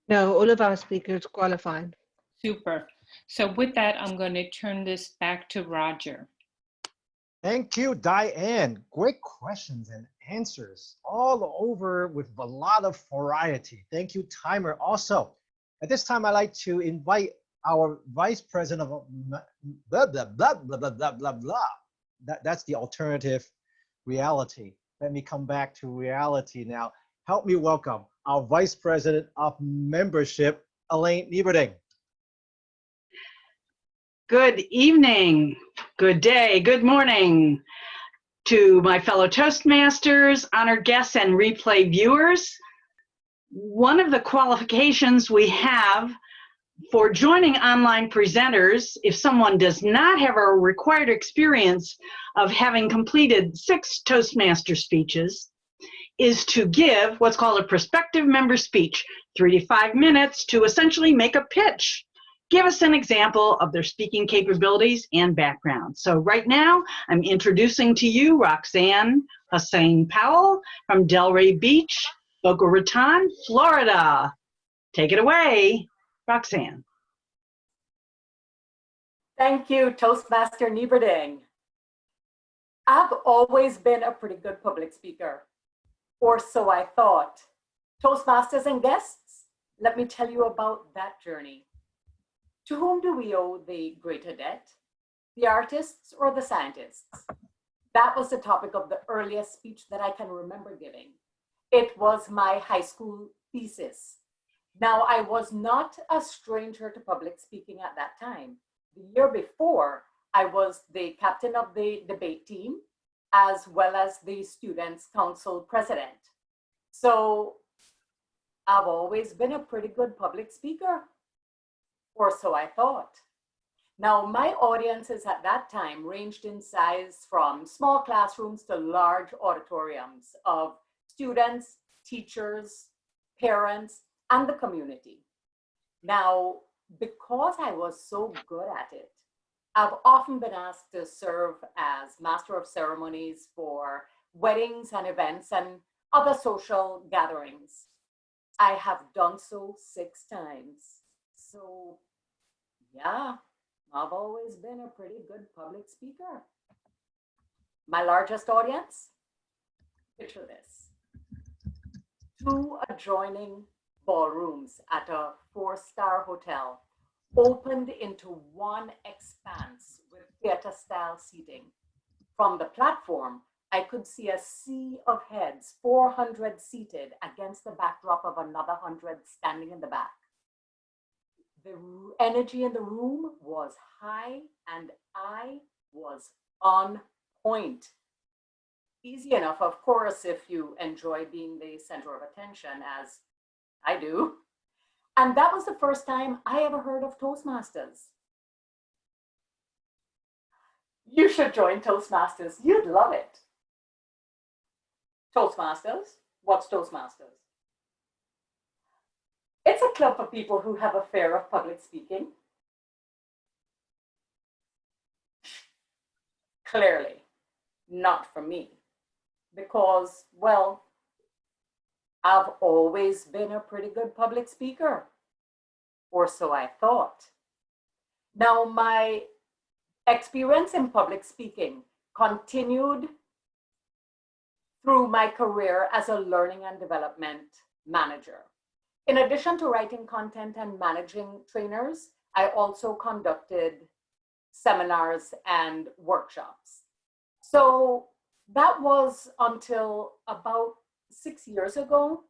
Speaker 4: No, all of our speakers qualified.
Speaker 14: Super. So with that, I'm going to turn this back to Roger.
Speaker 3: Thank you, Diane. Great questions and answers all over with a lot of variety. Thank you, Timer. Also, at this time, I'd like to invite our Vice President of blah, blah, blah, blah, blah, blah, blah, blah. That's the alternative reality. Let me come back to reality now. Help me welcome our Vice President of Membership, Elaine Nieberding.
Speaker 11: Good evening, good day, good morning to my fellow Toastmasters, honored guests, and replay viewers. One of the qualifications we have for joining online presenters, if someone does not have a required experience of having completed 6 Toastmaster speeches, is to give what's called a prospective member speech, 3 to 5 minutes to essentially make a pitch. Give us an example of their speaking capabilities and background. So right now, I'm introducing to you Roxanne Hussein Powell from Delray Beach, Boca Raton, Florida. Take it away, Roxanne.
Speaker 18: Thank you, Toastmaster Nieberding. I've always been a pretty good public speaker, or so I thought. Toastmasters and guests, let me tell you about that journey. To whom do we owe the greater debt? The artists or the scientists? That was the topic of the earliest speech that I can remember giving. It was my high school thesis. Now, I was not a stranger to public speaking at that time. The year before, I was the captain of the debate team, as well as the Students' Council president. So I've always been a pretty good public speaker, or so I thought. Now, my audiences at that time ranged in size from small classrooms to large auditoriums of students, teachers, parents, and the community. Now, because I was so good at it, I've often been asked to serve as Master of Ceremonies for weddings and events and other social gatherings. I have done so 6 times. So yeah, I've always been a pretty good public speaker. My largest audience? Picture this. 2 adjoining ballrooms at a 4-star hotel opened into one expanse with theater-style seating. From the platform, I could see a sea of heads, 400 seated against the backdrop of another 100 standing in the back. The energy in the room was high, and I was on point. Easy enough, of course, if you enjoy being the center of attention, as I do. And that was the first time I ever heard of Toastmasters. You should join Toastmasters. You'd love it. Toastmasters? What's Toastmasters? It's a club for people who have a fear of public speaking. Clearly, not for me. Because, well, I've always been a pretty good public speaker, or so I thought. Now, my experience in public speaking continued through my career as a learning and development manager. In addition to writing content and managing trainers, I also conducted seminars and workshops. So that was until about 6 years ago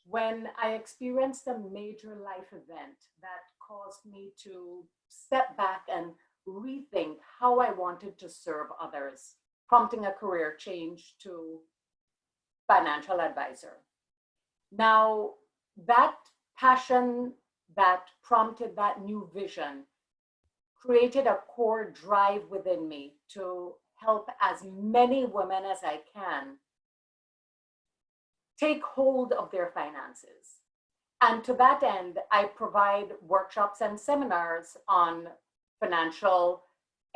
Speaker 18: when I experienced a major life event that caused me to step back and rethink how I wanted to serve others, prompting a career change to financial advisor. Now, that passion that prompted that new vision created a core drive within me to help as many women as I can take hold of their finances. And to that end, I provide workshops and seminars on financial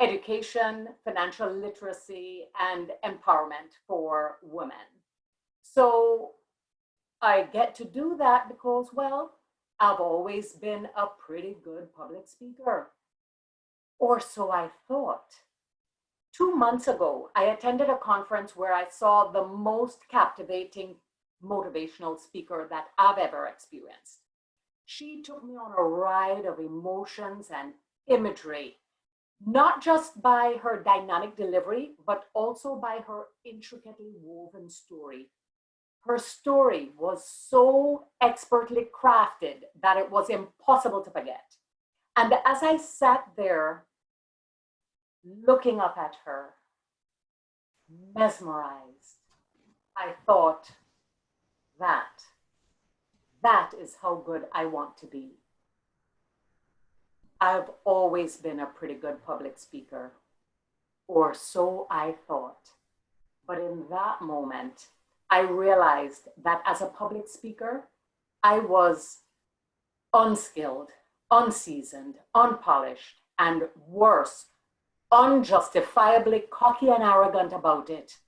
Speaker 18: education, financial literacy, and empowerment for women. So I get to do that because, well, I've always been a pretty good public speaker. Or so I thought. 2 months ago, I attended a conference where I saw the most captivating motivational speaker that I've ever experienced. She took me on a ride of emotions and imagery, not just by her dynamic delivery, but also by her intricately woven story. Her story was so expertly crafted that it was impossible to forget. And as I sat there looking up at her, mesmerized, I thought, that is how good I want to be. I've always been a pretty good public speaker, or so I thought. But in that moment, I realized that as a public speaker, I was unskilled, unseasoned, unpolished, and worse, unjustifiably cocky and arrogant about it.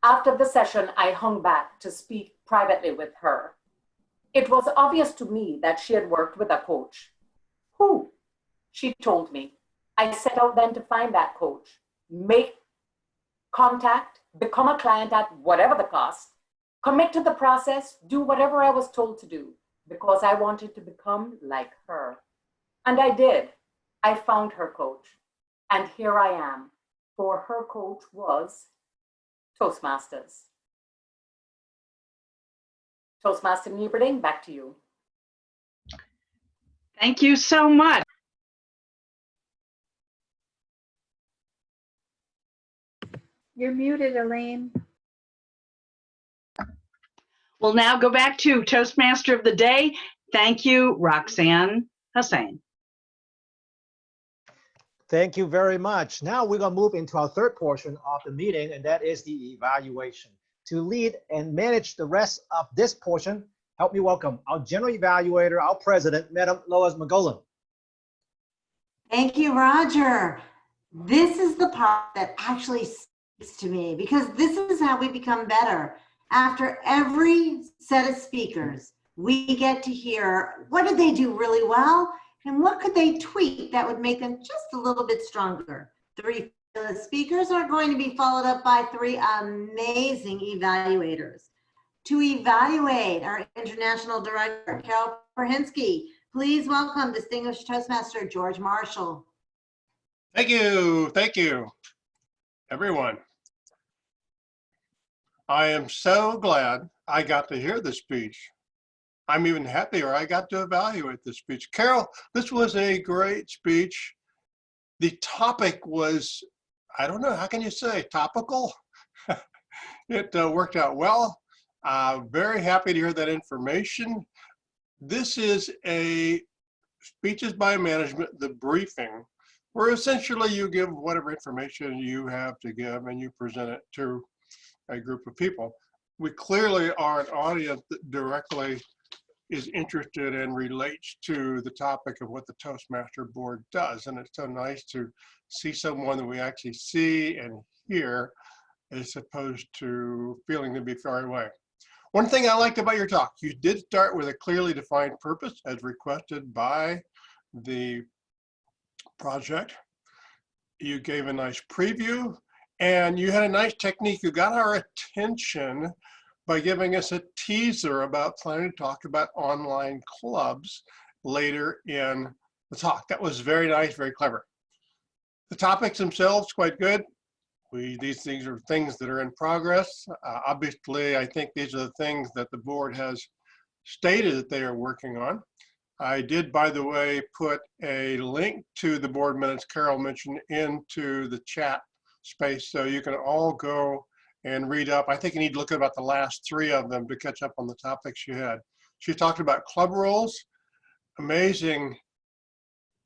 Speaker 18: After the session, I hung back to speak privately with her. It was obvious to me that she had worked with a coach. Who? She told me. I set out then to find that coach, make contact, become a client at whatever the cost, commit to the process, do whatever I was told to do, because I wanted to become like her. And I did. I found her coach. And here I am, for her coach was Toastmasters. Toastmaster Nieberding, back to you.
Speaker 11: Thank you so much.
Speaker 2: You're muted, Elaine.
Speaker 11: We'll now go back to Toastmaster of the Day. Thank you, Roxanne Hussain.
Speaker 3: Thank you very much. Now we're going to move into our third portion of the meeting, and that is the evaluation. To lead and manage the rest of this portion, help me welcome our general evaluator, our president, Madam Lois McGolan.
Speaker 10: Thank you, Roger. This is the part that actually speaks to me because this is how we become better. After every set of speakers, we get to hear what did they do really well and what could they tweak that would make them just a little bit stronger. 3 speakers are going to be followed up by 3 amazing evaluators. To evaluate our International Director, Carol Perhinsky, please welcome distinguished Toastmaster George Marshall.
Speaker 19: Thank you, everyone. I am so glad I got to hear this speech. I'm even happier I got to evaluate this speech. Carol, this was a great speech. The topic was I don't know, how can you say, topical? It worked out well. Very happy to hear that information. This is a speeches by management, the briefing, where essentially you give whatever information you have to give and you present it to a group of people. We clearly are an audience that directly is interested and relates to the topic of what the Toastmaster board does. And it's so nice to see someone that we actually see and hear as opposed to feeling to be far away. One thing I liked about your talk, you did start with a clearly defined purpose as requested by the project. You gave a nice preview and you had a nice technique. You got our attention by giving us a teaser about planning to talk about online clubs later in the talk. That was very nice, very clever. The topics themselves, quite good. These things are things that are in progress. Obviously, I think these are the things that the board has stated that they are working on. I did, by the way, put a link to the board minutes Carol mentioned into the chat space, so you can all go and read up. I think you need to look at about the last 3 of them to catch up on the topics you had. She talked about club roles. Amazing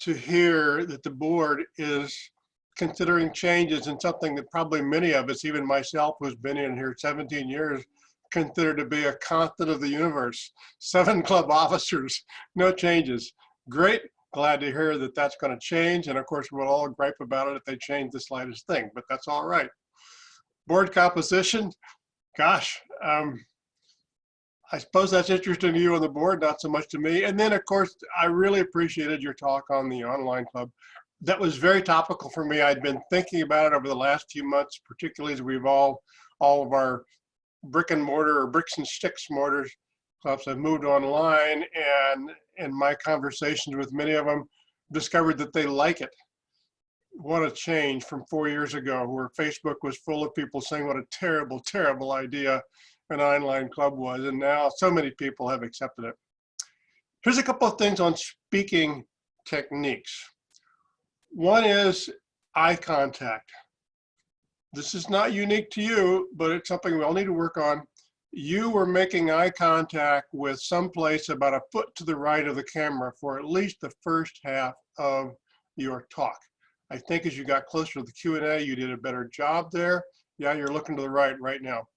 Speaker 19: to hear that the board is considering changes in something that probably many of us, even myself who's been in here 17 years, consider to be a constant of the universe. 7 club officers, no changes. Great, glad to hear that that's going to change. And of course, we'll all gripe about it if they change the slightest thing, but that's all right. Board composition, gosh, I suppose that's interesting to you on the board, not so much to me. And then of course, I really appreciated your talk on the online club. That was very topical for me. I'd been thinking about it over the last few months, particularly as we've all of our brick and mortar or bricks and sticks mortars clubs have moved online, and in my conversations with many of them, discovered that they like it. What a change from 4 years ago, where Facebook was full of people saying what a terrible, terrible idea an online club was, and now so many people have accepted it. Here's a couple of things on speaking techniques. One is eye contact. This is not unique to you, but it's something we all need to work on. You were making eye contact with someplace about a foot to the right of the camera for at least the first half of your talk. I think as you got closer to the Q&A, you did a better job there. Yeah, you're looking to the right now.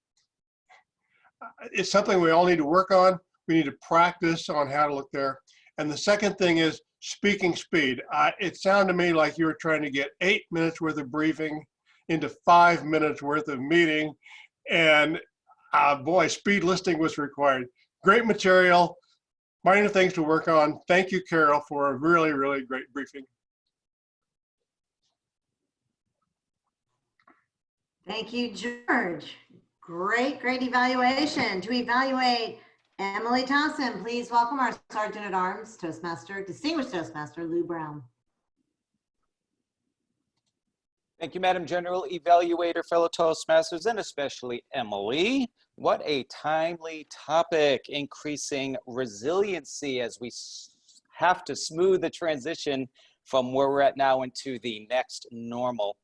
Speaker 19: It's something we all need to work on. We need to practice on how to look there. And the second thing is speaking speed. It sounded to me like you were trying to get 8 minutes worth of briefing into 5 minutes worth of meeting. And boy, speed listing was required. Great material, minor things to work on. Thank you, Carol, for a really, really great briefing.
Speaker 10: Thank you, George. Great, great evaluation. To evaluate Emily Thompson, please welcome our Sergeant at Arms, Toastmaster, Distinguished Toastmaster, Lou Brown.
Speaker 1: Thank you, Madam General Evaluator, fellow Toastmasters, and especially Emily. What a timely topic, increasing resiliency as we have to smooth the transition from where we're at now into the next normal.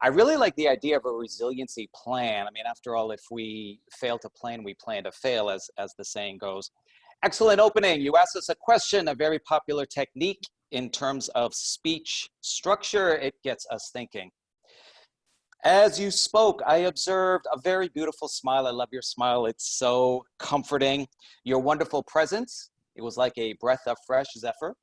Speaker 1: I really like the idea of a resiliency plan. I mean, after all, if we fail to plan, we plan to fail, as the saying goes. Excellent opening. You asked us a question, a very popular technique in terms of speech structure. It gets us thinking. As you spoke, I observed a very beautiful smile. I love your smile. It's so comforting. Your wonderful presence. It was like a breath of fresh zephyr.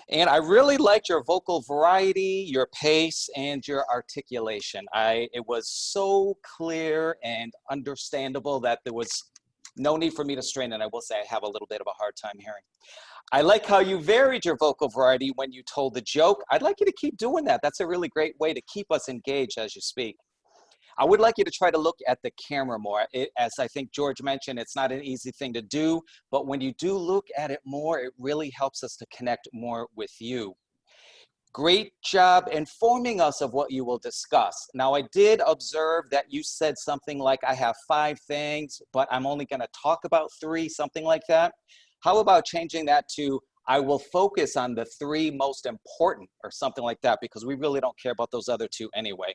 Speaker 1: And I really liked your vocal variety, your pace, and your articulation. It was so clear and understandable that there was no need for me to strain, and I will say I have a little bit of a hard time hearing. I like how you varied your vocal variety when you told the joke. I'd like you to keep doing that. That's a really great way to keep us engaged as you speak. I would like you to try to look at the camera more. As I think George mentioned, it's not an easy thing to do, but when you do look at it more, it really helps us to connect more with you. Great job informing us of what you will discuss. Now, I did observe that you said something like, I have 5 things, but I'm only going to talk about 3, something like that. How about changing that to, I will focus on the 3 most important, or something like that, because we really don't care about those other 2 anyway.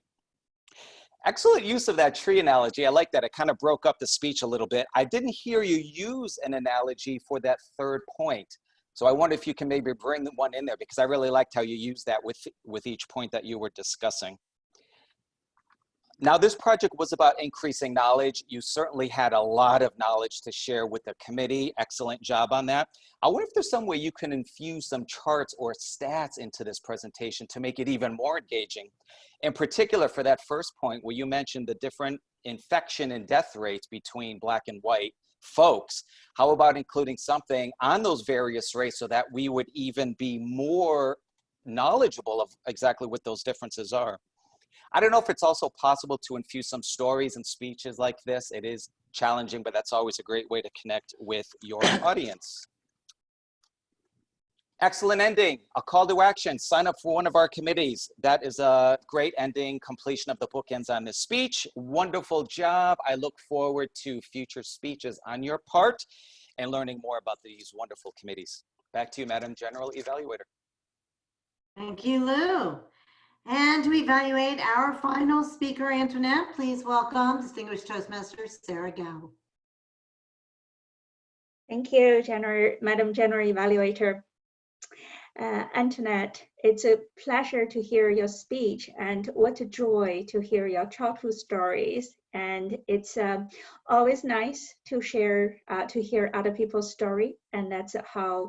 Speaker 1: Excellent use of that tree analogy. I like that. It kind of broke up the speech a little bit. I didn't hear you use an analogy for that third point. So I wonder if you can maybe bring one in there, because I really liked how you used that with each point that you were discussing. Now, this project was about increasing knowledge. You certainly had a lot of knowledge to share with the committee. Excellent job on that. I wonder if there's some way you can infuse some charts or stats into this presentation to make it even more engaging. In particular, for that first point where you mentioned the different infection and death rates between Black and white folks, how about including something on those various rates so that we would even be more knowledgeable of exactly what those differences are? I don't know if it's also possible to infuse some stories and speeches like this. It is challenging, but that's always a great way to connect with your audience. Excellent ending. A call to action. Sign up for one of our committees. That is a great ending, completion of the bookends on this speech. Wonderful job. I look forward to future speeches on your part and learning more about these wonderful committees. Back to you, Madam General Evaluator.
Speaker 10: Thank you, Lou. And to evaluate our final speaker, Antoinette, please welcome distinguished Toastmaster Sarah Gow.
Speaker 20: Thank you, Madam General Evaluator. Antoinette, it's a pleasure to hear your speech, and what a joy to hear your childhood stories. And it's always nice to share, to hear other people's story, and that's how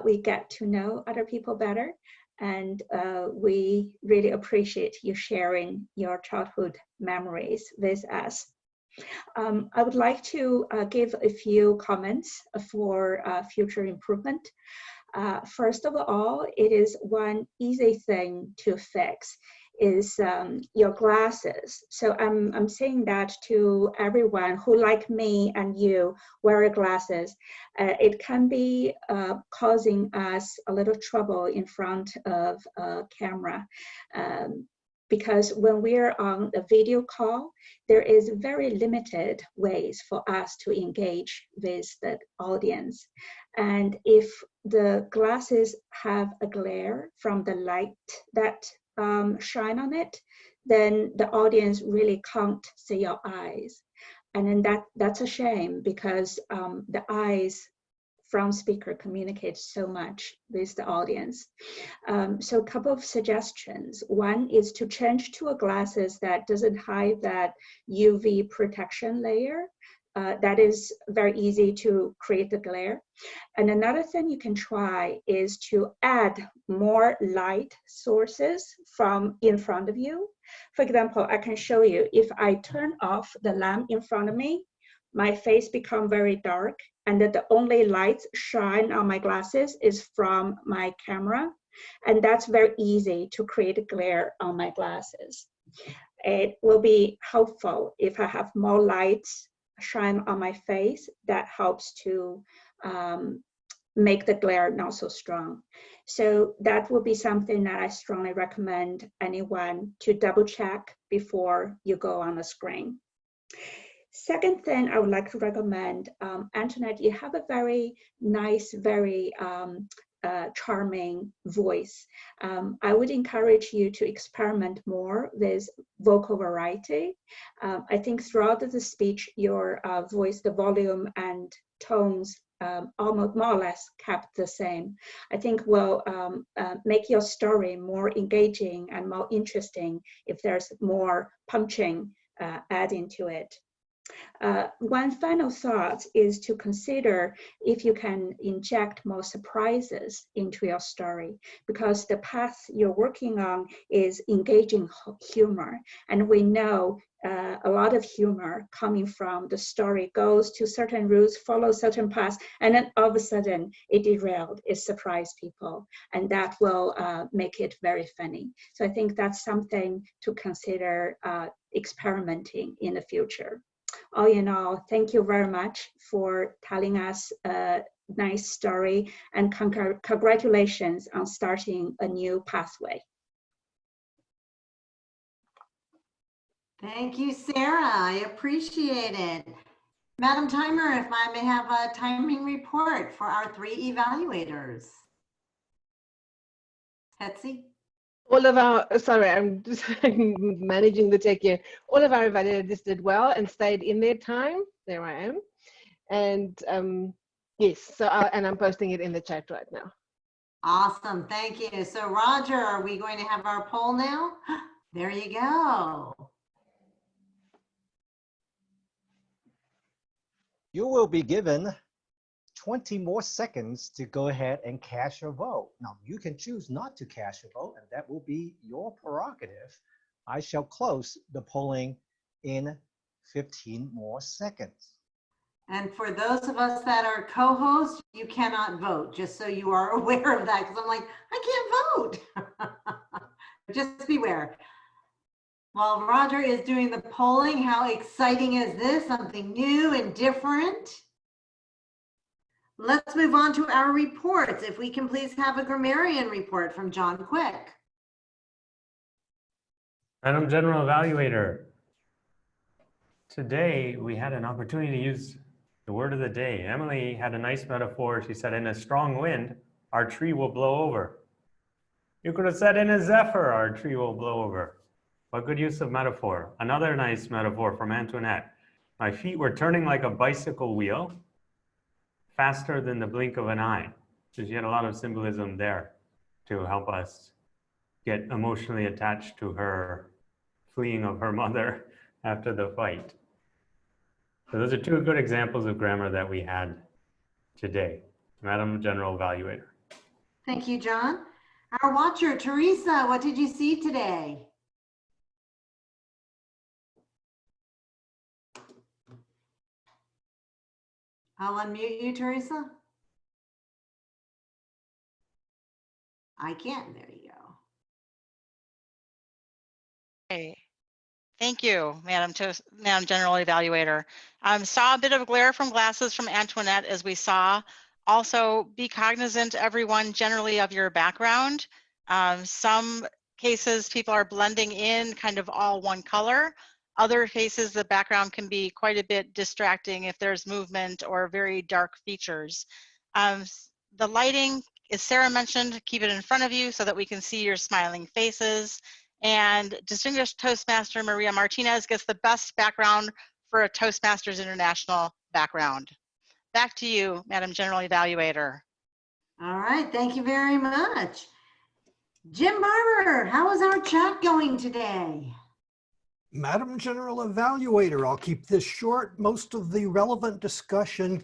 Speaker 20: we get to know other people better. And we really appreciate you sharing your childhood memories with us. I would like to give a few comments for future improvement. First of all, it is one easy thing to fix is your glasses. So I'm saying that to everyone who, like me and you, wear glasses. It can be causing us a little trouble in front of a camera. Because when we're on a video call, there is very limited ways for us to engage with the audience. And if the glasses have a glare from the light that shine on it, then the audience really can't see your eyes. And then that's a shame, because the eyes from speaker communicates so much with the audience. So a couple of suggestions. One is to change to a glasses that doesn't hide that UV protection layer. That is very easy to create the glare. And another thing you can try is to add more light sources from in front of you. For example, I can show you, if I turn off the lamp in front of me, my face become very dark, and that the only lights shine on my glasses is from my camera. And that's very easy to create a glare on my glasses. It will be helpful if I have more lights shine on my face. That helps to make the glare not so strong. So that would be something that I strongly recommend anyone to double check before you go on the screen. Second thing I would like to recommend, Antoinette, you have a very nice, very charming voice. I would encourage you to experiment more with vocal variety. I think throughout the speech, your voice, the volume and tones almost more or less kept the same. I think will make your story more engaging and more interesting if there's more punching adding to it. One final thought is to consider if you can inject more surprises into your story, because the path you're working on is engaging humor. And we know a lot of humor coming from the story goes to certain routes, follow certain paths, and then all of a sudden it derailed, it surprised people, and that will make it very funny. So I think that's something to consider experimenting in the future. All in all, thank you very much for telling us a nice story, and congratulations on starting a new pathway.
Speaker 10: Thank you, Sarah. I appreciate it. Madam Timer, if I may have a timing report for our 3 evaluators. Hetzi?
Speaker 4: All of our, sorry, I'm just managing the tech here. All of our evaluators did well and stayed in their time. There I am. And yes, so and I'm posting it in the chat right now.
Speaker 10: Awesome, thank you. So Roger, are we going to have our poll now? There you go.
Speaker 3: You will be given 20 more seconds to go ahead and cast your vote. Now, you can choose not to cast your vote, and that will be your prerogative. I shall close the polling in 15 more seconds.
Speaker 10: And for those of us that are co-hosts, you cannot vote, just so you are aware of that, because I'm like, I can't vote. Just beware. While Roger is doing the polling, how exciting is this? Something new and different. Let's move on to our reports. If we can please have a grammarian report from John Quick.
Speaker 6: Madam General Evaluator, today we had an opportunity to use the word of the day. Emily had a nice metaphor. She said, in a strong wind, our tree will blow over. You could have said, in a zephyr, our tree will blow over. What good use of metaphor. Another nice metaphor from Antoinette. My feet were turning like a bicycle wheel, faster than the blink of an eye. So she had a lot of symbolism there to help us get emotionally attached to her fleeing of her mother after the fight. So those are two good examples of grammar that we had today. Madam General Evaluator.
Speaker 10: Thank you, John. Our watcher, Teresa, what did you see today? I'll unmute you, Teresa. I can't, there you go.
Speaker 7: Okay. Thank you, Madam General Evaluator. Saw a bit of glare from glasses from Antoinette as we saw. Also, be cognizant, everyone, generally of your background. Some cases, people are blending in kind of all one color. Other cases, the background can be quite a bit distracting if there's movement or very dark features. The lighting, as Sarah mentioned, keep it in front of you so that we can see your smiling faces. And Distinguished Toastmaster Maria Martinez gets the best background for a Toastmasters International background. Back to you, Madam General Evaluator.
Speaker 10: All right, thank you very much. Jim Barber, how is our chat going today?
Speaker 8: Madam General Evaluator, I'll keep this short. Most of the relevant discussion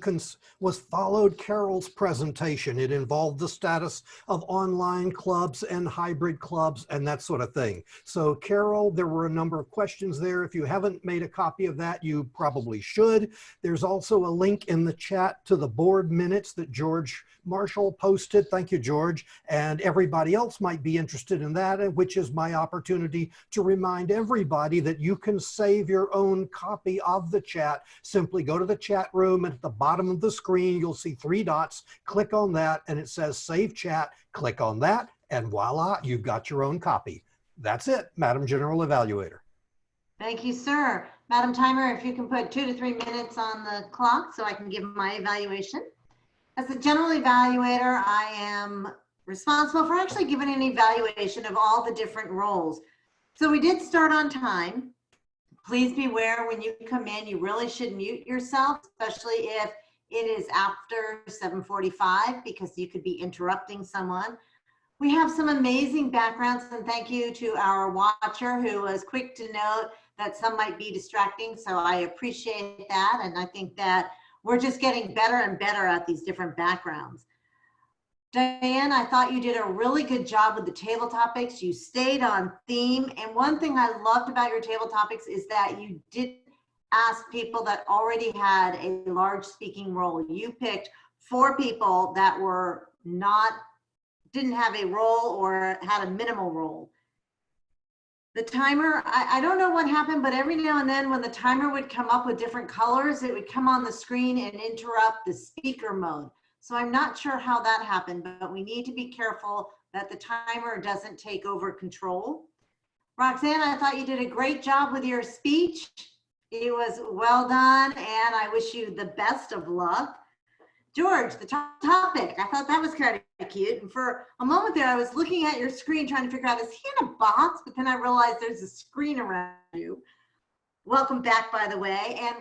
Speaker 8: was followed Carol's presentation. It involved the status of online clubs and hybrid clubs and that sort of thing. So Carol, there were a number of questions there. If you haven't made a copy of that, you probably should. There's also a link in the chat to the board minutes that George Marshall posted. Thank you, George. And everybody else might be interested in that, which is my opportunity to remind everybody that you can save your own copy of the chat. Simply go to the chat room, and at the bottom of the screen, you'll see 3 dots. Click on that, and it says Save Chat. Click on that, and voila, you've got your own copy. That's it, Madam General Evaluator.
Speaker 10: Thank you, sir. Madam Timer, if you can put 2 to 3 minutes on the clock so I can give my evaluation. As the general evaluator, I am responsible for actually giving an evaluation of all the different roles. So we did start on time. Please beware when you come in, you really should mute yourself, especially if it is after 7:45, because you could be interrupting someone. We have some amazing backgrounds, and thank you to our watcher who was quick to note that some might be distracting. So I appreciate that. And I think that we're just getting better and better at these different backgrounds. Diane, I thought you did a really good job with the table topics. You stayed on theme. And one thing I loved about your table topics is that you did ask people that already had a large speaking role. You picked 4 people that were didn't have a role or had a minimal role. The timer, I don't know what happened, but every now and then when the timer would come up with different colors, it would come on the screen and interrupt the speaker mode. So I'm not sure how that happened, but we need to be careful that the timer doesn't take over control. Roxanne, I thought you did a great job with your speech. It was well done, and I wish you the best of luck. George, the topic, I thought that was kind of cute. And for a moment there, I was looking at your screen trying to figure out, is he in a box? But then I realized there's a screen around you. Welcome back, by the way. And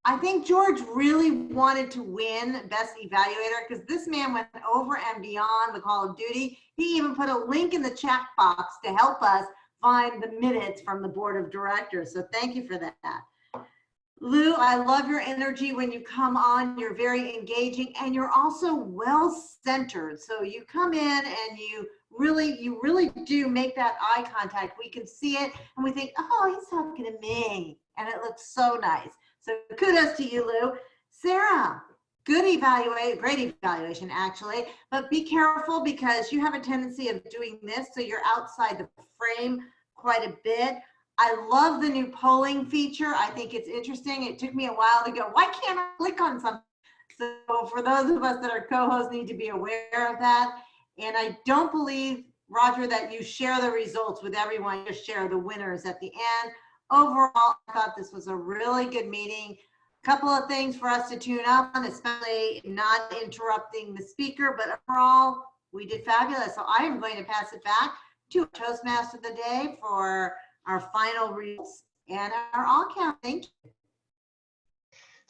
Speaker 10: I think George really wanted to win Best Evaluator because this man went over and beyond the Call of Duty. He even put a link in the chat box to help us find the minutes from the board of directors. So thank you for that. Lou, I love your energy when you come on. You're very engaging and you're also well-centered. So you come in and you really do make that eye contact. We can see it and we think, oh, he's talking to me. And it looks so nice. So kudos to you, Lou. Sarah, great evaluation actually, but be careful because you have a tendency of doing this, so you're outside the frame quite a bit. I love the new polling feature. I think it's interesting. It took me a while to go, why can't I click on something? So for those of us that are co-hosts need to be aware of that. And I don't believe, Roger, that you share the results with everyone, you share the winners at the end. Overall, I thought this was a really good meeting. A couple of things for us to tune up on, especially not interrupting the speaker, but overall, we did fabulous. So I am going to pass it back to Toastmaster of the Day for our final results and our all count. Thank you.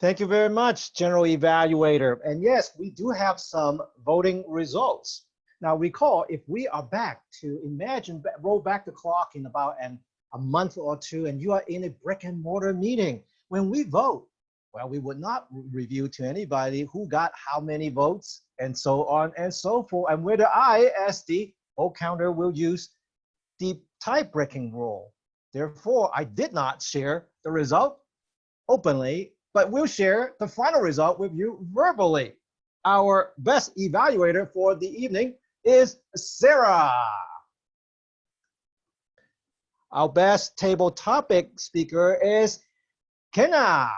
Speaker 3: Thank you very much, General Evaluator. And yes, we do have some voting results. Now recall, if we are back to roll back the clock in about a month or two, and you are in a brick and mortar meeting, when we vote, well, we would not review to anybody who got how many votes and so on and so forth. And whether I, as the vote counter, will use the tie-breaking rule. Therefore, I did not share the result openly, but we'll share the final result with you verbally. Our best evaluator for the evening is Sarah. Our best table topic speaker is Kenna.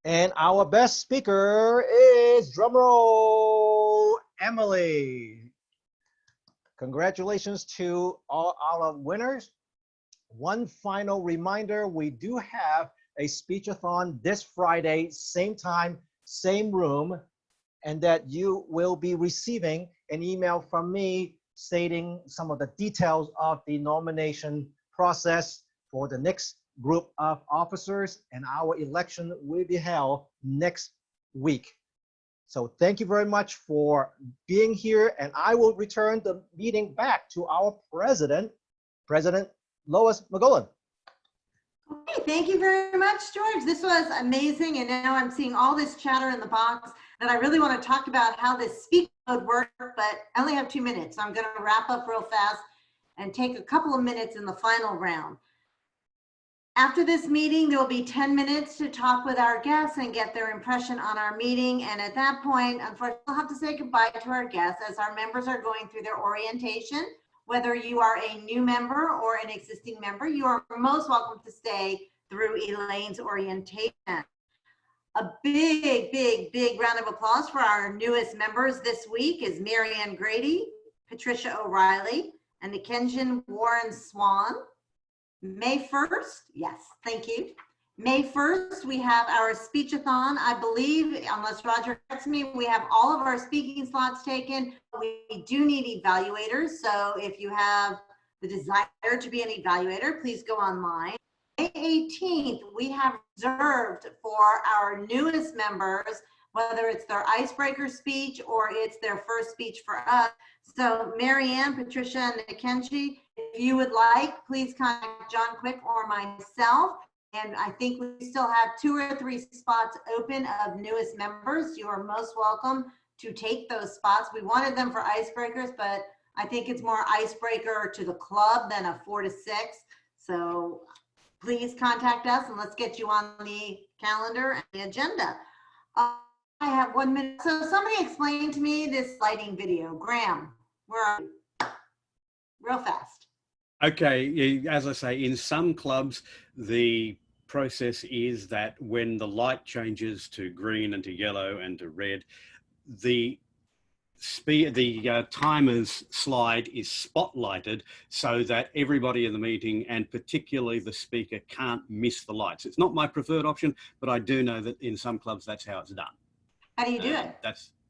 Speaker 3: And our best speaker is, drumroll, Emily. Congratulations to all our winners. One final reminder, we do have a speechathon this Friday, same time, same room, and that you will be receiving an email from me stating some of the details of the nomination process for the next group of officers, and our election will be held next week. So thank you very much for being here, and I will return the meeting back to our president, President Lois McGowan.
Speaker 10: Okay, thank you very much, George. This was amazing, and now I'm seeing all this chatter in the box that I really want to talk about how this speak mode works, but I only have 2 minutes, so I'm going to wrap up real fast and take a couple of minutes in the final round. After this meeting, there will be 10 minutes to talk with our guests and get their impression on our meeting. And at that point, unfortunately, we'll have to say goodbye to our guests as our members are going through their orientation. Whether you are a new member or an existing member, you are most welcome to stay through Elaine's orientation. A big round of applause for our newest members this week is Marianne Grady, Patricia O'Reilly, and Nikenjan Warren Swan. May 1st, yes, thank you. May 1st, we have our speechathon. I believe, unless Roger corrects me, we have all of our speaking slots taken. We do need evaluators, so if you have the desire to be an evaluator, please go online. May 18th, we have reserved for our newest members, whether it's their icebreaker speech or it's their first speech for us. So Marianne, Patricia, and Nikenji, if you would like, please contact John Quick or myself. And I think we still have 2 or 3 spots open of newest members. You are most welcome to take those spots. We wanted them for icebreakers, but I think it's more icebreaker to the club than a 4 to 6. So please contact us and let's get you on the calendar and the agenda. I have 1 minute. So somebody explain to me this lighting video. Graham, where are you? Real fast.
Speaker 9: Okay, as I say, in some clubs, the process is that when the light changes to green and to yellow and to red, the timer's slide is spotlighted so that everybody in the meeting and particularly the speaker can't miss the lights. It's not my preferred option, but I do know that in some clubs that's how it's done.
Speaker 10: How do you do it?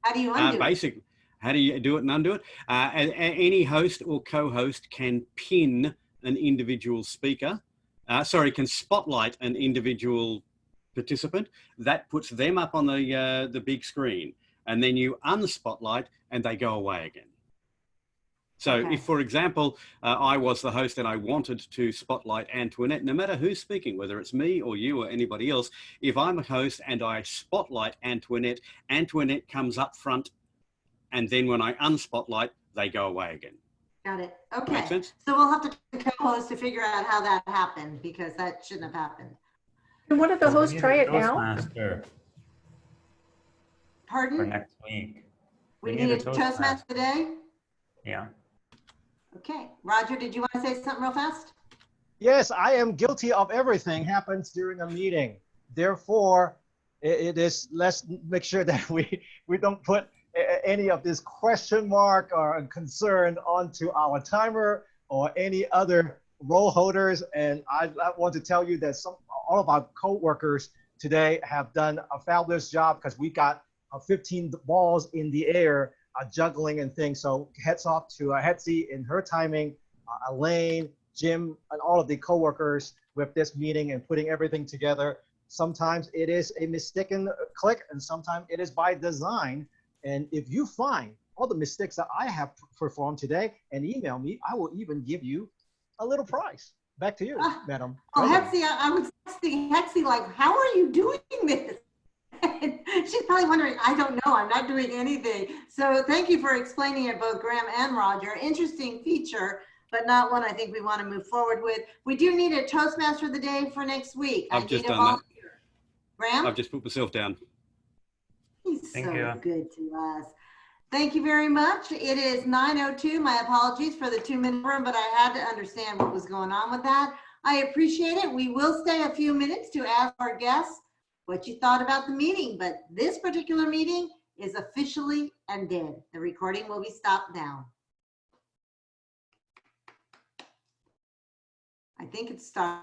Speaker 10: How do you undo it?
Speaker 9: Basic. How do you do it and undo it? Any host or co-host can pin an individual speaker. Can spotlight an individual participant. That puts them up on the big screen, and then you unspotlight and they go away again. So
Speaker 10: Okay.
Speaker 9: if, for example, I was the host and I wanted to spotlight Antoinette, no matter who's speaking, whether it's me or you or anybody else, if I'm a host and I spotlight Antoinette, Antoinette comes up front, and then when I unspotlight, they go away again.
Speaker 10: Got it. Okay.
Speaker 9: Make sense?
Speaker 10: So we'll have to co-host to figure out how that happened, because that shouldn't have happened.
Speaker 2: Can one of the hosts try it now?
Speaker 6: Toastmaster for
Speaker 10: Pardon?
Speaker 6: next week.
Speaker 10: We need a Toastmaster today?
Speaker 6: Yeah.
Speaker 10: Okay. Roger, did you want to say something real fast?
Speaker 3: Yes, I am guilty of everything happens during a meeting. Therefore, let's make sure that we don't put any of this question mark or concern onto our timer or any other role holders. And I want to tell you that all of our co-workers today have done a fabulous job, because we got 15 balls in the air juggling and things. So hats off to Hetzi in her timing, Elaine, Jim, and all of the co-workers with this meeting and putting everything together. Sometimes it is a mistaken click, and sometimes it is by design. And if you find all the mistakes that I have performed today and email me, I will even give you a little prize. Back to you, Madam.
Speaker 10: Oh, Hetzi, I was texting Hetzi like, how are you doing this? She's probably wondering, I don't know, I'm not doing anything. So thank you for explaining it, both Graham and Roger. Interesting feature, but not one I think we want to move forward with. We do need a Toastmaster of the Day for next week.
Speaker 9: I've just done that.
Speaker 10: Graham?
Speaker 9: I've just put myself down.
Speaker 10: He's
Speaker 6: Thank
Speaker 10: so
Speaker 6: you.
Speaker 10: good to us. Thank you very much. It is 9:02. My apologies for the 2-minute room, but I had to understand what was going on with that. I appreciate it. We will stay a few minutes to ask our guests what you thought about the meeting, but this particular meeting is officially ended. The recording will be stopped now. I think it's stopped.